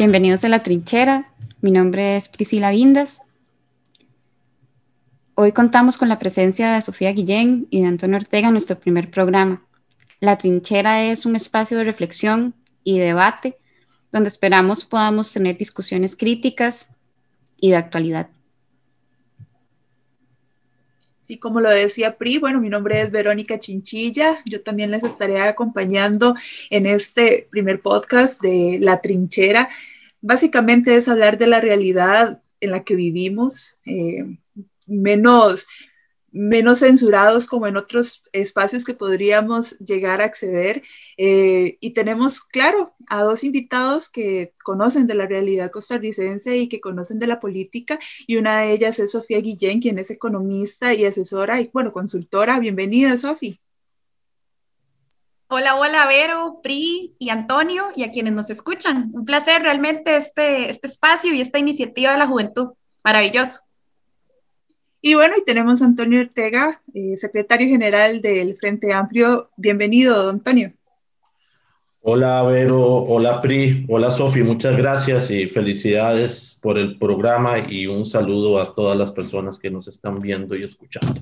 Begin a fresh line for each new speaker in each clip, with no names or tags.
Bienvenidos a La Trinchera. Mi nombre es Priscila Vindas. Hoy contamos con la presencia de Sofía Guillén y de Antonio Ortega en nuestro primer programa. La Trinchera es un espacio de reflexión y debate donde esperamos podamos tener discusiones críticas y de actualidad.
Sí, como lo decía Pri, bueno, mi nombre es Verónica Chinchilla. Yo también les estaré acompañando en este primer podcast de La Trinchera. Básicamente es hablar de la realidad en la que vivimos, menos censurados como en otros espacios que podríamos llegar a acceder. Y tenemos, claro, a dos invitados que conocen de la realidad costarricense y que conocen de la política, y una de ellas es Sofía Guillén, quien es economista y asesora y, bueno, consultora. Bienvenida, Sofía.
Hola, hola, Vero, Pri y Antonio, y a quienes nos escuchan. Un placer realmente este espacio y esta iniciativa de la juventud. Maravilloso.
Y bueno, y tenemos a Antonio Ortega, secretario general del Frente Amplio. Bienvenido, Antonio.
Hola Vero, hola Pri, hola Sofi, muchas gracias y felicidades por el programa y un saludo a todas las personas que nos están viendo y escuchando.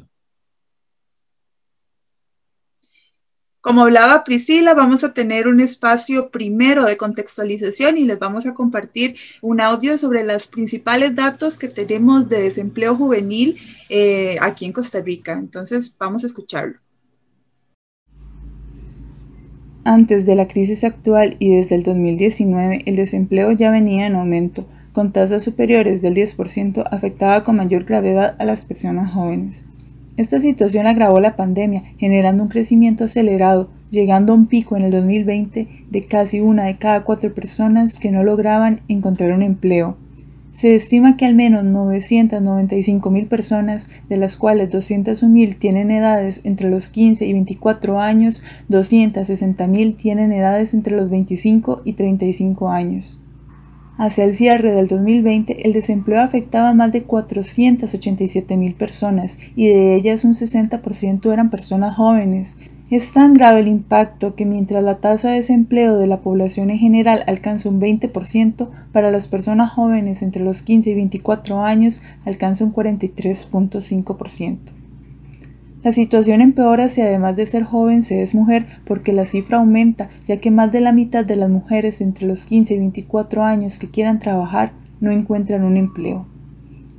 Como hablaba Priscila, vamos a tener un espacio primero de contextualización y les vamos a compartir un audio sobre los principales datos que tenemos de desempleo juvenil aquí en Costa Rica. Entonces, vamos a escucharlo.
Antes de la crisis actual y desde el 2019, el desempleo ya venía en aumento, con tasas superiores del 10%, afectaba con mayor gravedad a las personas jóvenes. Esta situación agravó la pandemia, generando un crecimiento acelerado, llegando a un pico en el 2020 de casi 1 de cada 4 personas que no lograban encontrar un empleo. Se estima que al menos 995.000 personas, de las cuales 201.000 tienen edades entre los 15 y 24 años, 260.000 tienen edades entre los 25 y 35 años. Hacia el cierre del 2020, el desempleo afectaba a más de 487.000 personas y de ellas un 60% eran personas jóvenes. Es tan grave el impacto que mientras la tasa de desempleo de la población en general alcanza un 20%, para las personas jóvenes entre los 15 y 24 años alcanza un 43.5%. La situación empeora si además de ser joven se es mujer, porque la cifra aumenta, ya que más de la mitad de las mujeres entre los 15 y 24 años que quieran trabajar no encuentran un empleo.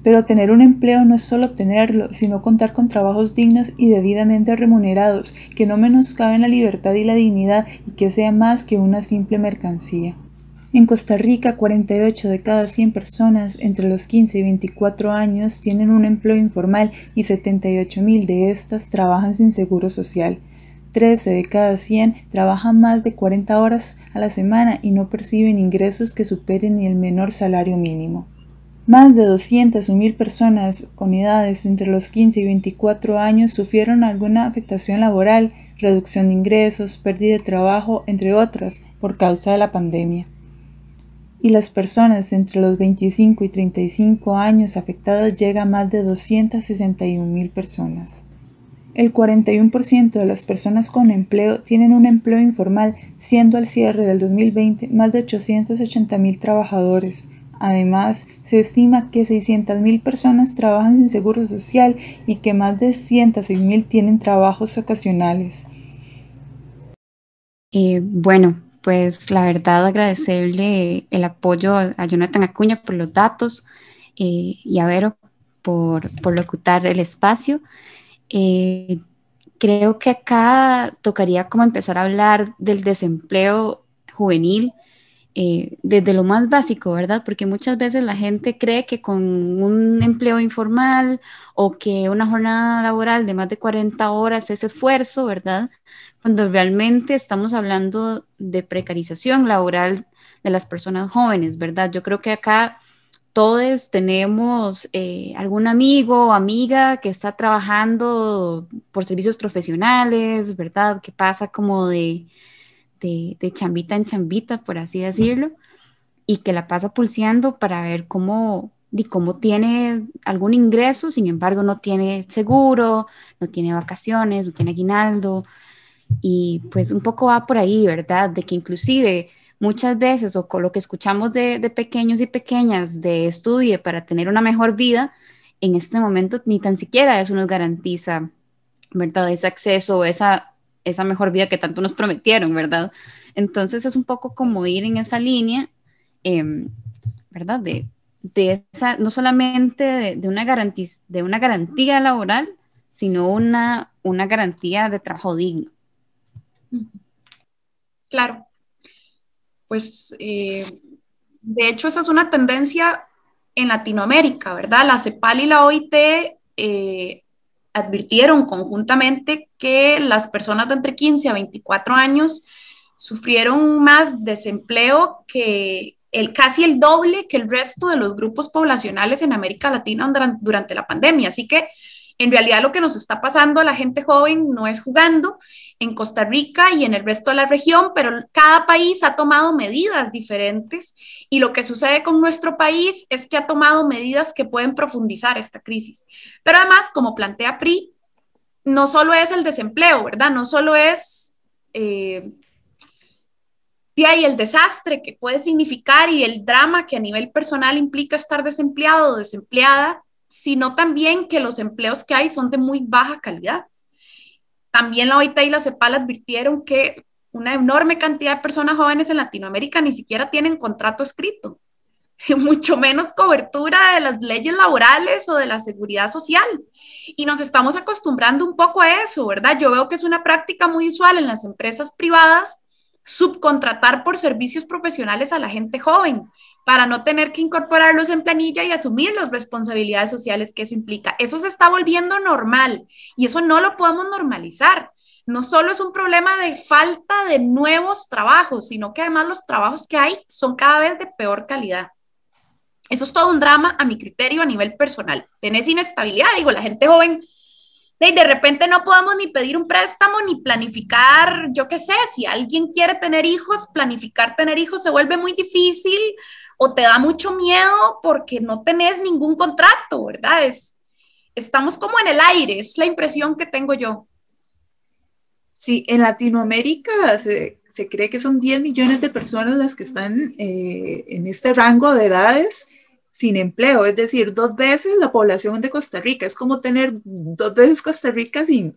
Pero tener un empleo no es solo tenerlo, sino contar con trabajos dignos y debidamente remunerados, que no menoscaben la libertad y la dignidad y que sea más que una simple mercancía. En Costa Rica, 48 de cada 100 personas entre los 15 y 24 años tienen un empleo informal y 78.000 de estas trabajan sin seguro social. 13 de cada 100 trabajan más de 40 horas a la semana y no perciben ingresos que superen ni el menor salario mínimo. Más de 201.000 personas con edades entre los 15 y 24 años sufrieron alguna afectación laboral, reducción de ingresos, pérdida de trabajo, entre otras, por causa de la pandemia. Y las personas entre los 25 y 35 años afectadas llega a más de 261.000 personas. El 41% de las personas con empleo tienen un empleo informal, siendo al cierre del 2020 más de 880.000 trabajadores. Además, se estima que 600.000 personas trabajan sin seguro social y que más de 106.000 tienen trabajos ocasionales.
Bueno, pues la verdad agradecerle el apoyo a Jonathan Acuña por los datos y a Vero por locutar el espacio. Creo que acá tocaría como empezar a hablar del desempleo juvenil desde lo más básico, ¿verdad? Porque muchas veces la gente cree que con un empleo informal o que una jornada laboral de más de 40 horas es esfuerzo, ¿verdad? Cuando realmente estamos hablando de precarización laboral de las personas jóvenes, ¿verdad? Yo creo que acá todos tenemos algún amigo o amiga que está trabajando por servicios profesionales, ¿verdad? Que pasa como de chambita en chambita, por así decirlo, y que la pasa pulseando para ver cómo tiene algún ingreso, sin embargo no tiene seguro, no tiene vacaciones, no tiene aguinaldo, y pues un poco va por ahí, ¿verdad? De que inclusive muchas veces, o con lo que escuchamos de pequeños y pequeñas, de estudie para tener una mejor vida, en este momento ni tan siquiera eso nos garantiza, ¿verdad? Ese acceso, esa mejor vida que tanto nos prometieron, ¿verdad? Entonces es un poco como ir en esa línea, ¿verdad? De esa, no solamente de una garantía laboral, sino una garantía de trabajo digno.
Claro. Pues, de hecho, esa es una tendencia en Latinoamérica, ¿verdad? La CEPAL y la OIT advirtieron conjuntamente que las personas de entre 15 a 24 años sufrieron más desempleo que casi el doble que el resto de los grupos poblacionales en América Latina durante la pandemia. Así que en realidad lo que nos está pasando a la gente joven no es jugando en Costa Rica y en el resto de la región, pero cada país ha tomado medidas diferentes y lo que sucede con nuestro país es que ha tomado medidas que pueden profundizar esta crisis. Pero además, como plantea PRI, no solo es el desempleo, ¿verdad? No solo es y el desastre que puede significar y el drama que a nivel personal implica estar desempleado o desempleada, sino también que los empleos que hay son de muy baja calidad. También la OIT y la CEPAL advirtieron que una enorme cantidad de personas jóvenes en Latinoamérica ni siquiera tienen contrato escrito, mucho menos cobertura de las leyes laborales o de la seguridad social. Y nos estamos acostumbrando un poco a eso, ¿verdad? Yo veo que es una práctica muy usual en las empresas privadas subcontratar por servicios profesionales a la gente joven para no tener que incorporarlos en planilla y asumir las responsabilidades sociales que eso implica. Eso se está volviendo normal y eso no lo podemos normalizar. No solo es un problema de falta de nuevos trabajos, sino que además los trabajos que hay son cada vez de peor calidad. Eso es todo un drama a mi criterio a nivel personal. Tenés inestabilidad, digo, la gente joven de repente no podemos ni pedir un préstamo ni planificar, yo qué sé, si alguien quiere tener hijos, planificar tener hijos se vuelve muy difícil o te da mucho miedo porque no tenés ningún contrato, ¿verdad? Estamos como en el aire, es la impresión que tengo yo.
Sí, en Latinoamérica se cree que son 10 millones de personas las que están en este rango de edades sin empleo, es decir, 2 veces la población de Costa Rica. Es como tener 2 veces Costa Rica sin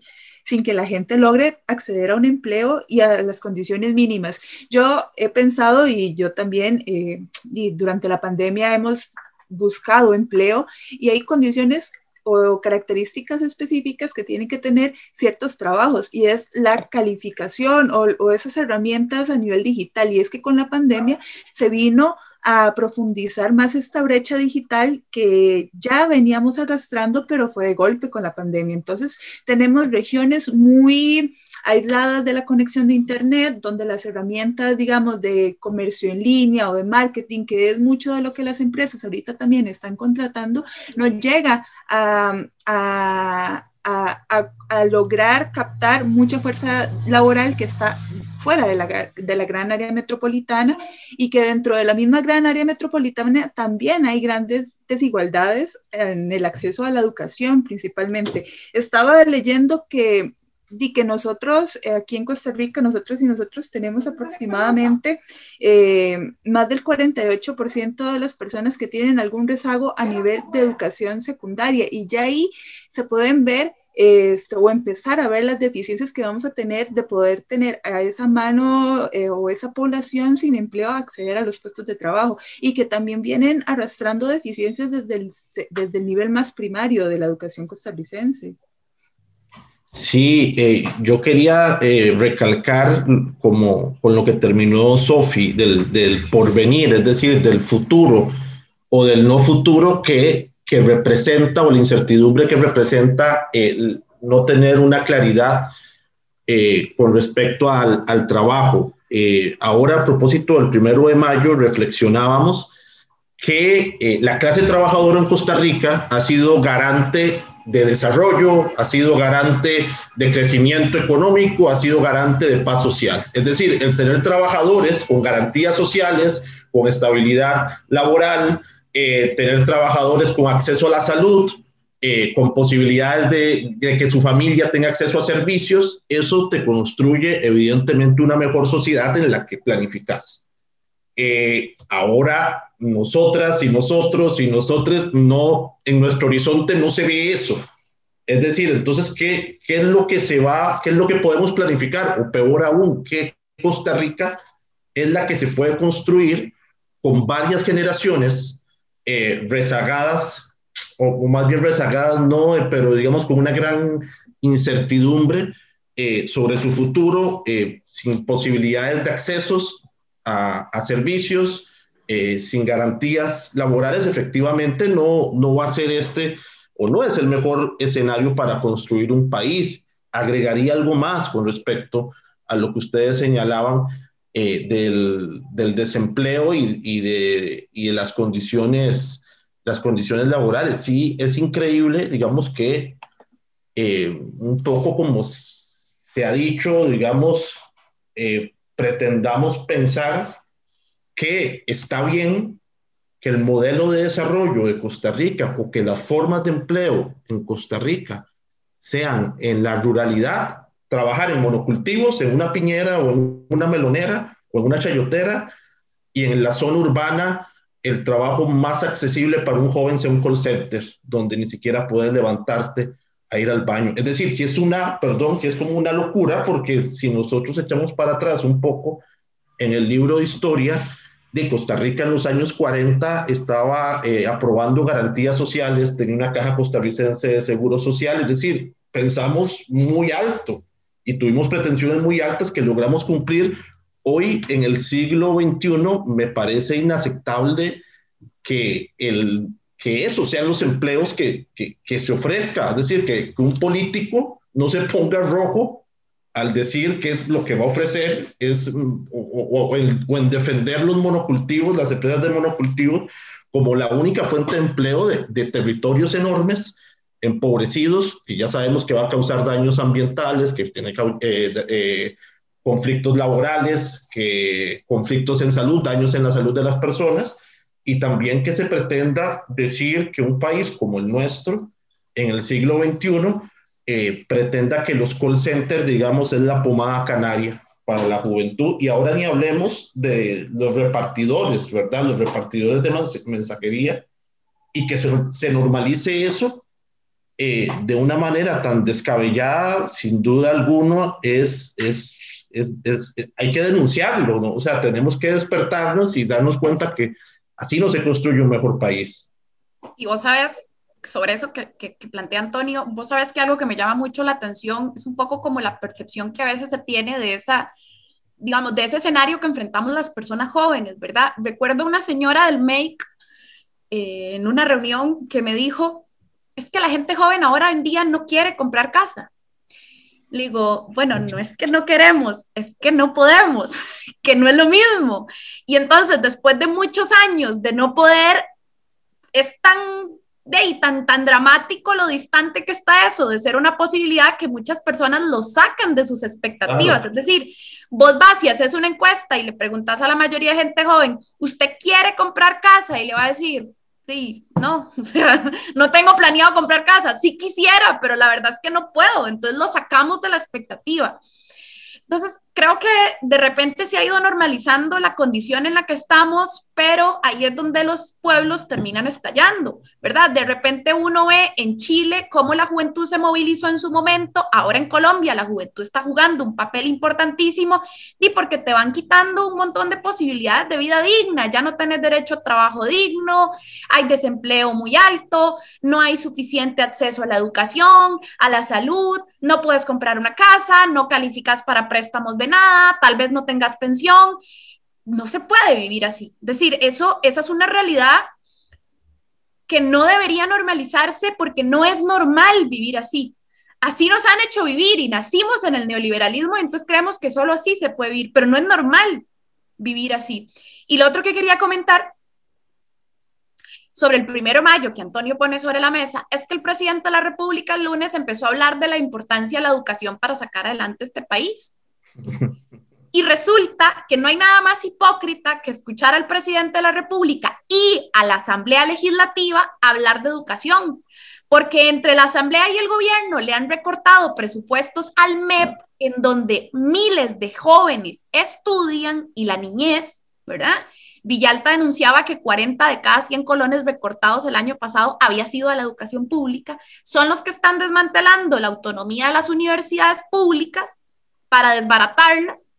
que la gente logre acceder a un empleo y a las condiciones mínimas. Yo he pensado, y yo también, y durante la pandemia hemos buscado empleo, y hay condiciones o características específicas que tienen que tener ciertos trabajos, y es la calificación o esas herramientas a nivel digital. Y es que con la pandemia se vino a profundizar más esta brecha digital que ya veníamos arrastrando, pero fue de golpe con la pandemia. Entonces tenemos regiones muy aisladas de la conexión de internet, donde las herramientas, digamos, de comercio en línea o de marketing, que es mucho de lo que las empresas ahorita también están contratando, no llega a lograr captar mucha fuerza laboral que está fuera de la gran área metropolitana, y que dentro de la misma gran área metropolitana también hay grandes desigualdades en el acceso a la educación principalmente. Estaba leyendo que nosotros aquí en Costa Rica, nosotros tenemos aproximadamente más del 48% de las personas que tienen algún rezago a nivel de educación secundaria, y ya ahí se pueden ver o empezar a ver las deficiencias que vamos a tener de poder tener a esa mano o esa población sin empleo acceder a los puestos de trabajo, y que también vienen arrastrando deficiencias desde el nivel más primario de la educación costarricense.
Sí, yo quería recalcar como con lo que terminó Sofi del porvenir, es decir, del futuro o del no futuro que representa, o la incertidumbre que representa el no tener una claridad con respecto al trabajo. Ahora, a propósito del 1 de mayo, reflexionábamos que la clase trabajadora en Costa Rica ha sido garante de desarrollo, ha sido garante de crecimiento económico, ha sido garante de paz social. Es decir, el tener trabajadores con garantías sociales, con estabilidad laboral, tener trabajadores con acceso a la salud, con posibilidades de que su familia tenga acceso a servicios, eso te construye evidentemente una mejor sociedad en la que planificas. ahora nosotras y nosotros y nosotres, no, en nuestro horizonte no se ve eso. Es decir, entonces, ¿qué es lo que qué es lo que podemos planificar? O peor aún, ¿qué Costa Rica es la que se puede construir con varias generaciones rezagadas, o más bien rezagadas no, pero digamos con una gran incertidumbre sobre su futuro, sin posibilidades de accesos a servicios, sin garantías laborales? Efectivamente no va a ser o no es el mejor escenario para construir un país. Agregaría algo más con respecto a lo que ustedes señalaban del desempleo y de las condiciones laborales. Sí, es increíble, digamos que un poco como se ha dicho, digamos, pretendamos pensar que está bien que el modelo de desarrollo de Costa Rica o que las formas de empleo en Costa Rica sean en la ruralidad, trabajar en monocultivos, en una piñera o en una melonera o en una chayotera, y en la zona urbana el trabajo más accesible para un joven sea un call center, donde ni siquiera puedes levantarte a ir al baño. Es decir, si es como una locura, porque si nosotros echamos para atrás un poco en el libro de historia, de Costa Rica en los años 40 estaba aprobando garantías sociales, tenía una caja costarricense de seguro social, es decir, pensamos muy alto y tuvimos pretensiones muy altas que logramos cumplir. Hoy, en el siglo XXI, me parece inaceptable que esos sean los empleos que se ofrezca, es decir, que un político no se ponga rojo al decir qué es lo que va a ofrecer, o en defender los monocultivos, las empresas de monocultivos, como la única fuente de empleo de territorios enormes, empobrecidos, que ya sabemos que va a causar daños ambientales, que tiene conflictos laborales, conflictos en salud, daños en la salud de las personas, y también que se pretenda decir que un país como el nuestro, en el siglo XXI, pretenda que los call centers, digamos, es la pomada canaria para la juventud. Y ahora ni hablemos de los repartidores, ¿verdad? Los repartidores de mensajería, y que se normalice eso de una manera tan descabellada, sin duda alguna, hay que denunciarlo, ¿no? O sea, tenemos que despertarnos y darnos cuenta que así no se construye un mejor país.
Y vos sabes, sobre eso que plantea Antonio, vos sabes que algo que me llama mucho la atención es un poco como la percepción que a veces se tiene de digamos, de ese escenario que enfrentamos las personas jóvenes, ¿verdad? Recuerdo una señora del MEIC en una reunión que me dijo, es que la gente joven ahora en día no quiere comprar casa. Le digo, bueno, no es que no queremos, es que no podemos, que no es lo mismo. Y entonces, después de muchos años de no poder, es tan dramático lo distante que está eso de ser una posibilidad que muchas personas lo sacan de sus expectativas. Claro. Es decir, vos vas y haces una encuesta y le preguntas a la mayoría de gente joven, ¿usted quiere comprar casa? Y le va a decir, sí, no, o sea, no tengo planeado comprar casa, sí quisiera, pero la verdad es que no puedo, entonces lo sacamos de la expectativa. Entonces, creo que de repente se ha ido normalizando la condición en la que estamos, pero ahí es donde los pueblos terminan estallando, ¿verdad? De repente uno ve en Chile cómo la juventud se movilizó en su momento, ahora en Colombia la juventud está jugando un papel importantísimo y porque te van quitando un montón de posibilidades de vida digna, ya no tenés derecho a trabajo digno, hay desempleo muy alto, no hay suficiente acceso a la educación, a la salud, no puedes comprar una casa, no calificas para préstamos de nada, tal vez no tengas pensión, no se puede vivir así. Es decir, esa es una realidad que no debería normalizarse porque no es normal vivir así. Así nos han hecho vivir y nacimos en el neoliberalismo y entonces creemos que solo así se puede vivir, pero no es normal vivir así. Y lo otro que quería comentar sobre el 1 de mayo que Antonio pone sobre la mesa es que el presidente de la República el lunes empezó a hablar de la importancia de la educación para sacar adelante este país. Y resulta que no hay nada más hipócrita que escuchar al presidente de la República y a la Asamblea Legislativa hablar de educación, porque entre la Asamblea y el gobierno le han recortado presupuestos al MEP en donde miles de jóvenes estudian y la niñez ¿verdad? Villalta denunciaba que 40 de cada 100 colones recortados el año pasado había sido a la educación pública. Son los que están desmantelando la autonomía de las universidades públicas para desbaratarlas.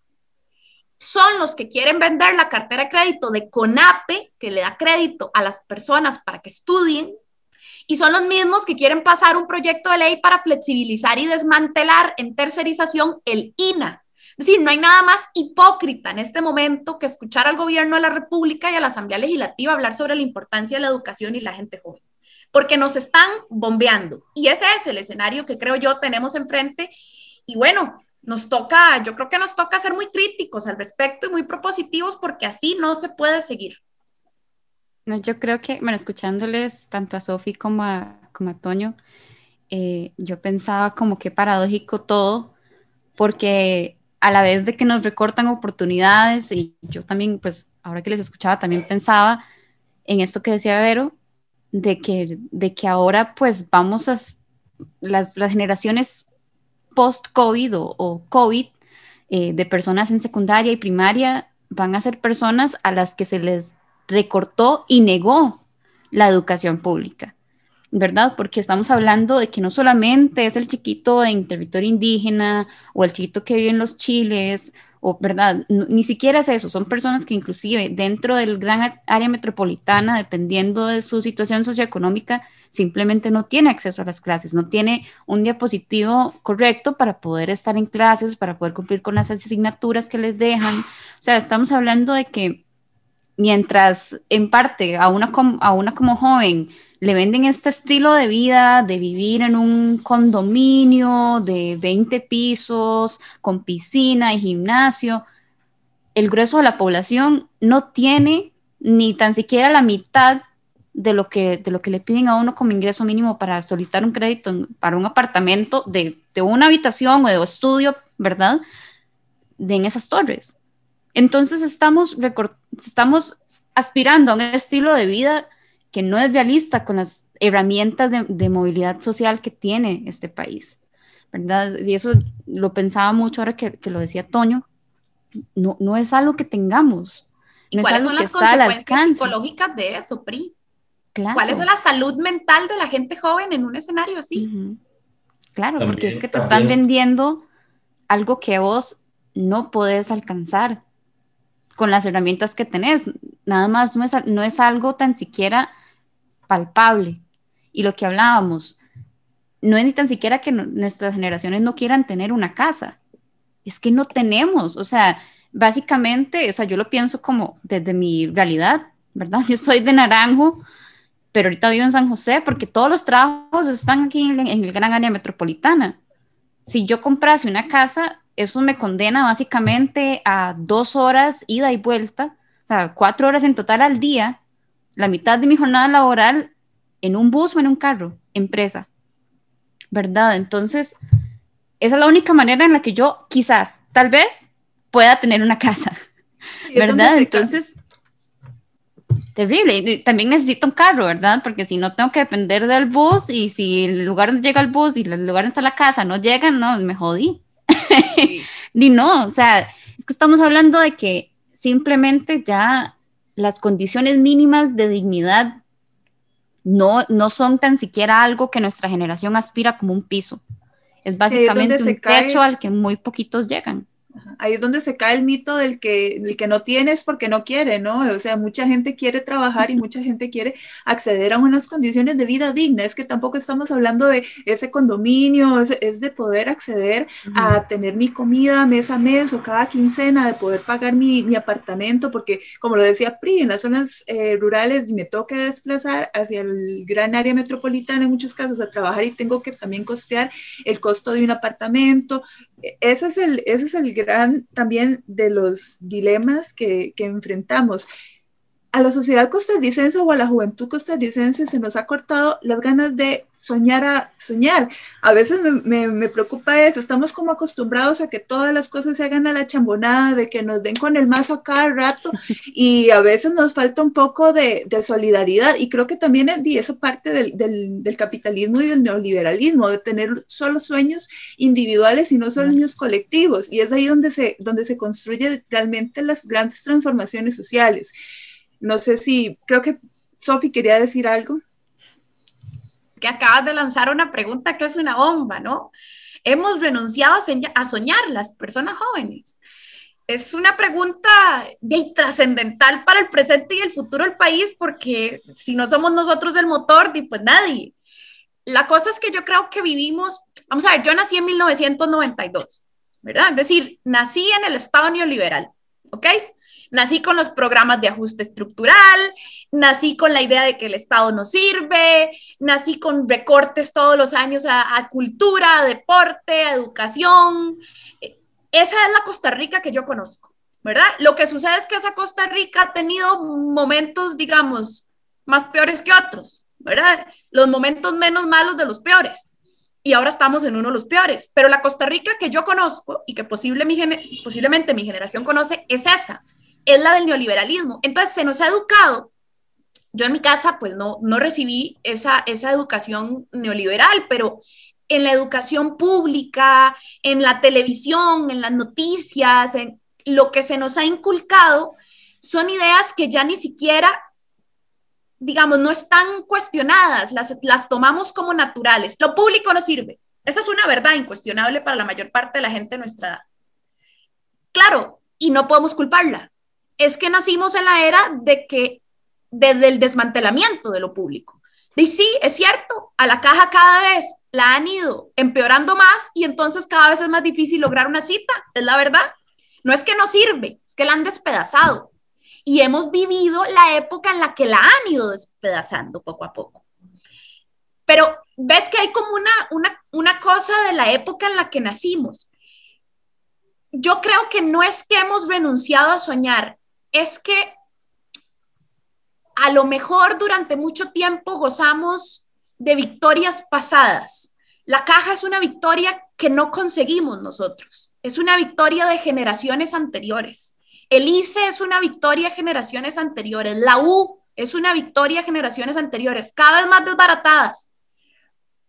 Son los que quieren vender la cartera de crédito de CONAPE, que le da crédito a las personas para que estudien, y son los mismos que quieren pasar un proyecto de ley para flexibilizar y desmantelar en tercerización el INA. Es decir, no hay nada más hipócrita en este momento que escuchar al gobierno de la República y a la Asamblea Legislativa hablar sobre la importancia de la educación y la gente joven, porque nos están bombeando. Y ese es el escenario que creo yo tenemos enfrente. Y bueno, yo creo que nos toca ser muy críticos al respecto y muy propositivos, porque así no se puede seguir.
No, yo creo que, bueno, escuchándoles tanto a Sofi como a Toño, yo pensaba como que paradójico todo, porque a la vez de que nos recortan oportunidades, y yo también, pues, ahora que les escuchaba, también pensaba en esto que decía Vero, de que ahora, pues, vamos a las generaciones post-COVID o COVID de personas en secundaria y primaria van a ser personas a las que se les recortó y negó la educación pública, ¿verdad? Porque estamos hablando de que no solamente es el chiquito en territorio indígena o el chiquito que vive en los chiles, o, ¿verdad? Ni siquiera es eso, son personas que inclusive dentro del gran área metropolitana, dependiendo de su situación socioeconómica, simplemente no tiene acceso a las clases, no tiene un diapositivo correcto para poder estar en clases, para poder cumplir con las asignaturas que les dejan. O sea, estamos hablando de que mientras en parte a una como joven le venden este estilo de vida, de vivir en un condominio de 20 pisos, con piscina y gimnasio, el grueso de la población no tiene ni tan siquiera la mitad de lo que le piden a uno como ingreso mínimo para solicitar un crédito para un apartamento de una habitación o de estudio, ¿verdad? En esas torres. Entonces estamos aspirando a un estilo de vida que no es realista con las herramientas de movilidad social que tiene este país, ¿verdad? Y eso lo pensaba mucho ahora que lo decía Toño, no es algo que tengamos.
¿Y cuáles son las consecuencias psicológicas de eso, Pri?
Claro.
¿Cuál es la salud mental de la gente joven en un escenario así?
Uh-huh. Claro, porque es que te están vendiendo algo que vos no podés alcanzar con las herramientas que tenés. Nada más no es algo tan siquiera palpable. Y lo que hablábamos, no es ni tan siquiera que nuestras generaciones no quieran tener una casa, es que no tenemos. O sea, básicamente, o sea, yo lo pienso como desde mi realidad, ¿verdad? Yo soy de Naranjo, pero ahorita vivo en San José porque todos los trabajos están aquí en el gran área metropolitana. Si yo comprase una casa, eso me condena básicamente a 2 horas ida y vuelta, o sea, 4 horas en total al día, la mitad de mi jornada laboral en un bus o en un carro, empresa, ¿verdad? Entonces, esa es la única manera en la que yo quizás, tal vez, pueda tener una casa, ¿verdad? Entonces, terrible. Y también necesito un carro, ¿verdad? Porque si no tengo que depender del bus, y si el lugar donde llega el bus y el lugar donde está la casa no llegan, no, me jodí. Sí. Ni no, o sea, es que estamos hablando de que simplemente ya las condiciones mínimas de dignidad no son tan siquiera algo que nuestra generación aspira como un piso. Es básicamente un techo al que muy poquitos llegan.
Ahí es donde se cae el mito del que no tiene es porque no quiere, ¿no? O sea, mucha gente quiere trabajar y mucha gente quiere acceder a unas condiciones de vida digna. Es que tampoco estamos hablando de ese condominio, es de poder acceder a tener mi comida mes a mes o cada quincena, de poder pagar mi apartamento, porque como lo decía Pri, en las zonas rurales me toca desplazar hacia el gran área metropolitana en muchos casos a trabajar y tengo que también costear el costo de un apartamento. Ese es el gran también de los dilemas que enfrentamos. a la sociedad costarricense o a la juventud costarricense se nos ha cortado las ganas de soñar. A veces me preocupa eso, estamos como acostumbrados a que todas las cosas se hagan a la chambonada, de que nos den con el mazo a cada rato, y a veces nos falta un poco de solidaridad, y creo que también eso parte del capitalismo y del neoliberalismo, de tener solo sueños individuales y no sueños colectivos, y es ahí donde se construyen realmente las grandes transformaciones sociales. No sé si, creo que Sofi quería decir algo.
Que acabas de lanzar una pregunta que es una bomba, ¿no? Hemos renunciado a soñar las personas jóvenes. Es una pregunta trascendental para el presente y el futuro del país, porque si no somos nosotros el motor, pues nadie. La cosa es que yo creo que vivimos, vamos a ver, yo nací en 1992, ¿verdad? Es decir, nací en el Estado neoliberal, ¿ok? Nací con los programas de ajuste estructural, nací con la idea de que el Estado no sirve, nací con recortes todos los años a cultura, a deporte, a educación. Esa es la Costa Rica que yo conozco, ¿verdad? Lo que sucede es que esa Costa Rica ha tenido momentos, digamos, más peores que otros, ¿verdad? Los momentos menos malos de los peores. Y ahora estamos en uno de los peores. Pero la Costa Rica que yo conozco y que posiblemente mi generación conoce es esa. Es la del neoliberalismo. Entonces se nos ha educado. Yo en mi casa pues no recibí esa educación neoliberal, pero en la educación pública, en la televisión, en las noticias, en lo que se nos ha inculcado son ideas que ya ni siquiera, digamos, no están cuestionadas, las tomamos como naturales. Lo público no sirve. Esa es una verdad incuestionable para la mayor parte de la gente de nuestra edad. Claro, y no podemos culparla. Es que nacimos en la era desde el desmantelamiento de lo público. Y sí, es cierto, a la caja cada vez la han ido empeorando más y entonces cada vez es más difícil lograr una cita, es la verdad. No es que no sirve, es que la han despedazado. Y hemos vivido la época en la que la han ido despedazando poco a poco. Pero ves que hay como una cosa de la época en la que nacimos. Yo creo que no es que hemos renunciado a soñar, es que a lo mejor durante mucho tiempo gozamos de victorias pasadas. La caja es una victoria que no conseguimos nosotros, es una victoria de generaciones anteriores. El ICE es una victoria de generaciones anteriores, la U es una victoria de generaciones anteriores, cada vez más desbaratadas,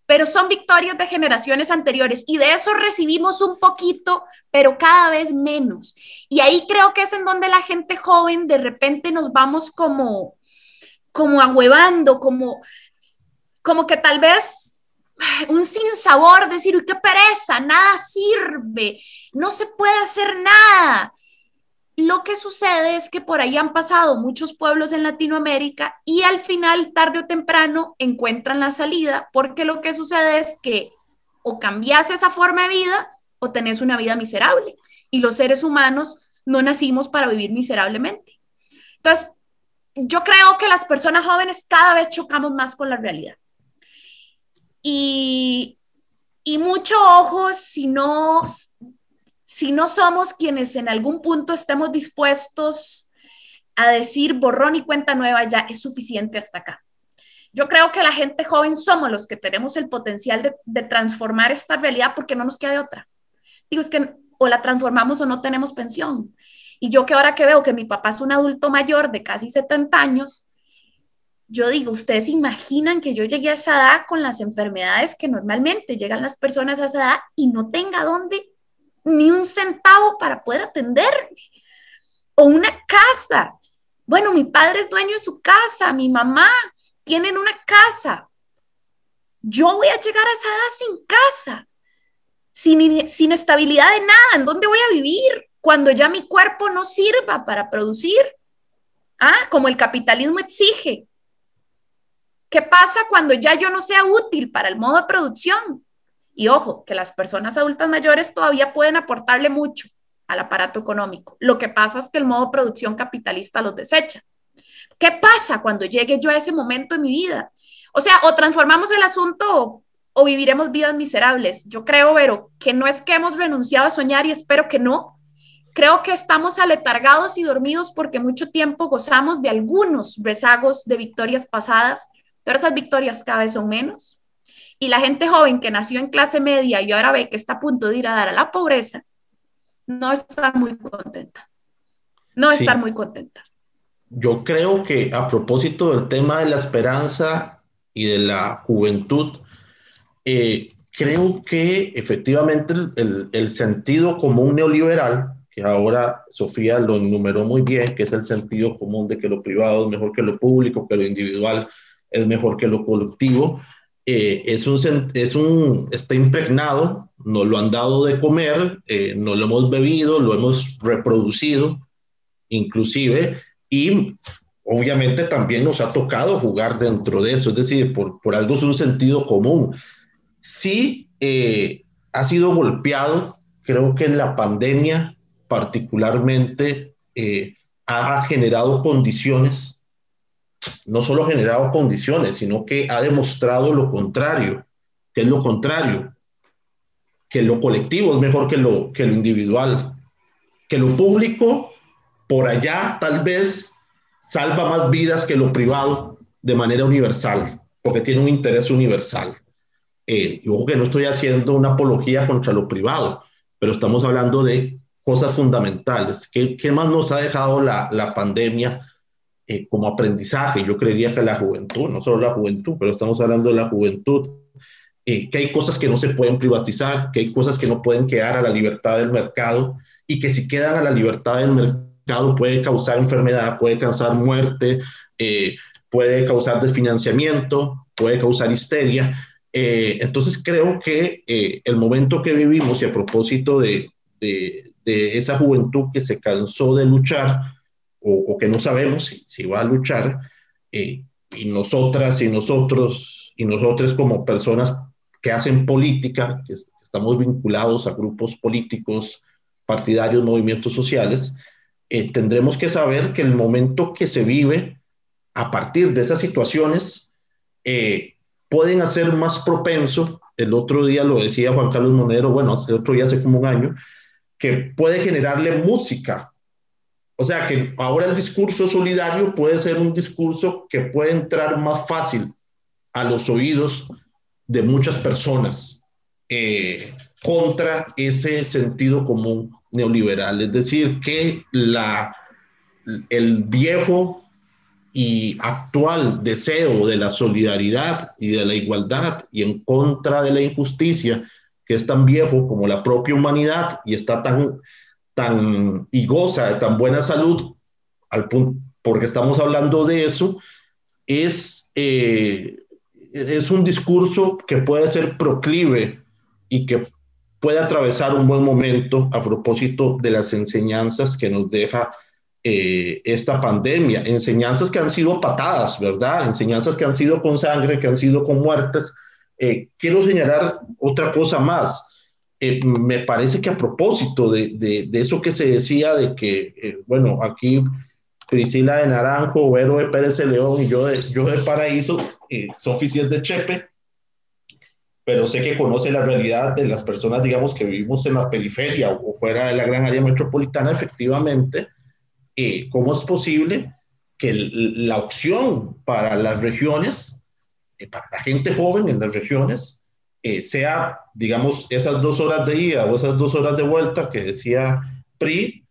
pero son victorias de generaciones anteriores y de eso recibimos un poquito, pero cada vez menos. Y ahí creo que es en donde la gente joven de repente nos vamos como ahuevando, como que tal vez un sinsabor, decir, uy, qué pereza, nada sirve, no se puede hacer nada. Lo que sucede es que por ahí han pasado muchos pueblos en Latinoamérica y al final, tarde o temprano, encuentran la salida, porque lo que sucede es que o cambias esa forma de vida o tenés una vida miserable. Y los seres humanos no nacimos para vivir miserablemente. Entonces, yo creo que las personas jóvenes cada vez chocamos más con la realidad. Y mucho ojo si no somos quienes en algún punto estemos dispuestos a decir borrón y cuenta nueva, ya es suficiente hasta acá. Yo creo que la gente joven somos los que tenemos el potencial de transformar esta realidad porque no nos queda de otra. Digo, es que o la transformamos o no tenemos pensión. Y yo que ahora que veo que mi papá es un adulto mayor de casi 70 años, yo digo, ¿ustedes imaginan que yo llegué a esa edad con las enfermedades que normalmente llegan las personas a esa edad y no tenga dónde ni un centavo para poder atenderme? O una casa. Bueno, mi padre es dueño de su casa, mi mamá tienen una casa. Yo voy a llegar a esa edad sin casa, sin estabilidad de nada. ¿En dónde voy a vivir cuando ya mi cuerpo no sirva para producir? Como el capitalismo exige. ¿Qué pasa cuando ya yo no sea útil para el modo de producción? Y ojo, que las personas adultas mayores todavía pueden aportarle mucho al aparato económico. Lo que pasa es que el modo de producción capitalista los desecha. ¿Qué pasa cuando llegue yo a ese momento de mi vida? O sea, o transformamos el asunto o viviremos vidas miserables. Yo creo, Vero, que no es que hemos renunciado a soñar y espero que no. Creo que estamos aletargados y dormidos porque mucho tiempo gozamos de algunos rezagos de victorias pasadas, pero esas victorias cada vez son menos. Y la gente joven que nació en clase media y ahora ve que está a punto de ir a dar a la pobreza, no está muy contenta. No
Sí.
estar muy contenta.
Yo creo que a propósito del tema de la esperanza y de la juventud, creo que efectivamente el sentido común neoliberal, que ahora Sofía lo enumeró muy bien, que es el sentido común de que lo privado es mejor que lo público, que lo individual es mejor que lo colectivo, está impregnado, nos lo han dado de comer, nos lo hemos bebido, lo hemos reproducido inclusive, y obviamente también nos ha tocado jugar dentro de eso, es decir, por algo es un sentido común. Sí, ha sido golpeado, creo que en la pandemia particularmente ha generado condiciones, no solo ha generado condiciones, sino que ha demostrado lo contrario. ¿Qué es lo contrario? Que lo colectivo es mejor que lo individual, que lo público por allá tal vez salva más vidas que lo privado de manera universal, porque tiene un interés universal. Y ojo que no estoy haciendo una apología contra lo privado, pero estamos hablando de cosas fundamentales. ¿Qué más nos ha dejado la pandemia como aprendizaje? Yo creería que la juventud, no solo la juventud, pero estamos hablando de la juventud, que hay cosas que no se pueden privatizar, que hay cosas que no pueden quedar a la libertad del mercado, y que si quedan a la libertad del mercado puede causar enfermedad, puede causar muerte, puede causar desfinanciamiento, puede causar histeria. Entonces creo que el momento que vivimos, y a propósito de esa juventud que se cansó de luchar o que no sabemos si va a luchar, y nosotras y nosotros y nosotros como personas que hacen política, que estamos vinculados a grupos políticos, partidarios, movimientos sociales, tendremos que saber que el momento que se vive a partir de esas situaciones pueden hacer más propenso, el otro día lo decía Juan Carlos Monedero, bueno, el otro día hace como un año, que puede generarle música. O sea que ahora el discurso solidario puede ser un discurso que puede entrar más fácil a los oídos de muchas personas contra ese sentido común neoliberal. Es decir, que el viejo y actual deseo de la solidaridad y de la igualdad y en contra de la injusticia, que es tan viejo como la propia humanidad y está y goza de tan buena salud, al punto, porque estamos hablando de eso, es un discurso que puede ser proclive y que puede atravesar un buen momento a propósito de las enseñanzas que nos deja esta pandemia, enseñanzas que han sido patadas, ¿verdad? Enseñanzas que han sido con sangre, que han sido con muertes. Quiero señalar otra cosa más. Me parece que a propósito de eso que se decía de que, bueno, aquí Priscila de Naranjo, Vero de Pérez de León y yo de Paraíso, Sofi sí es de Chepe, pero sé que conoce la realidad de las personas, digamos, que vivimos en la periferia o fuera de la gran área metropolitana, efectivamente. ¿Cómo es posible que la opción para las regiones, para la gente joven en las regiones, sea, digamos, esas 2 horas de ida o esas 2 horas de vuelta que decía PRI,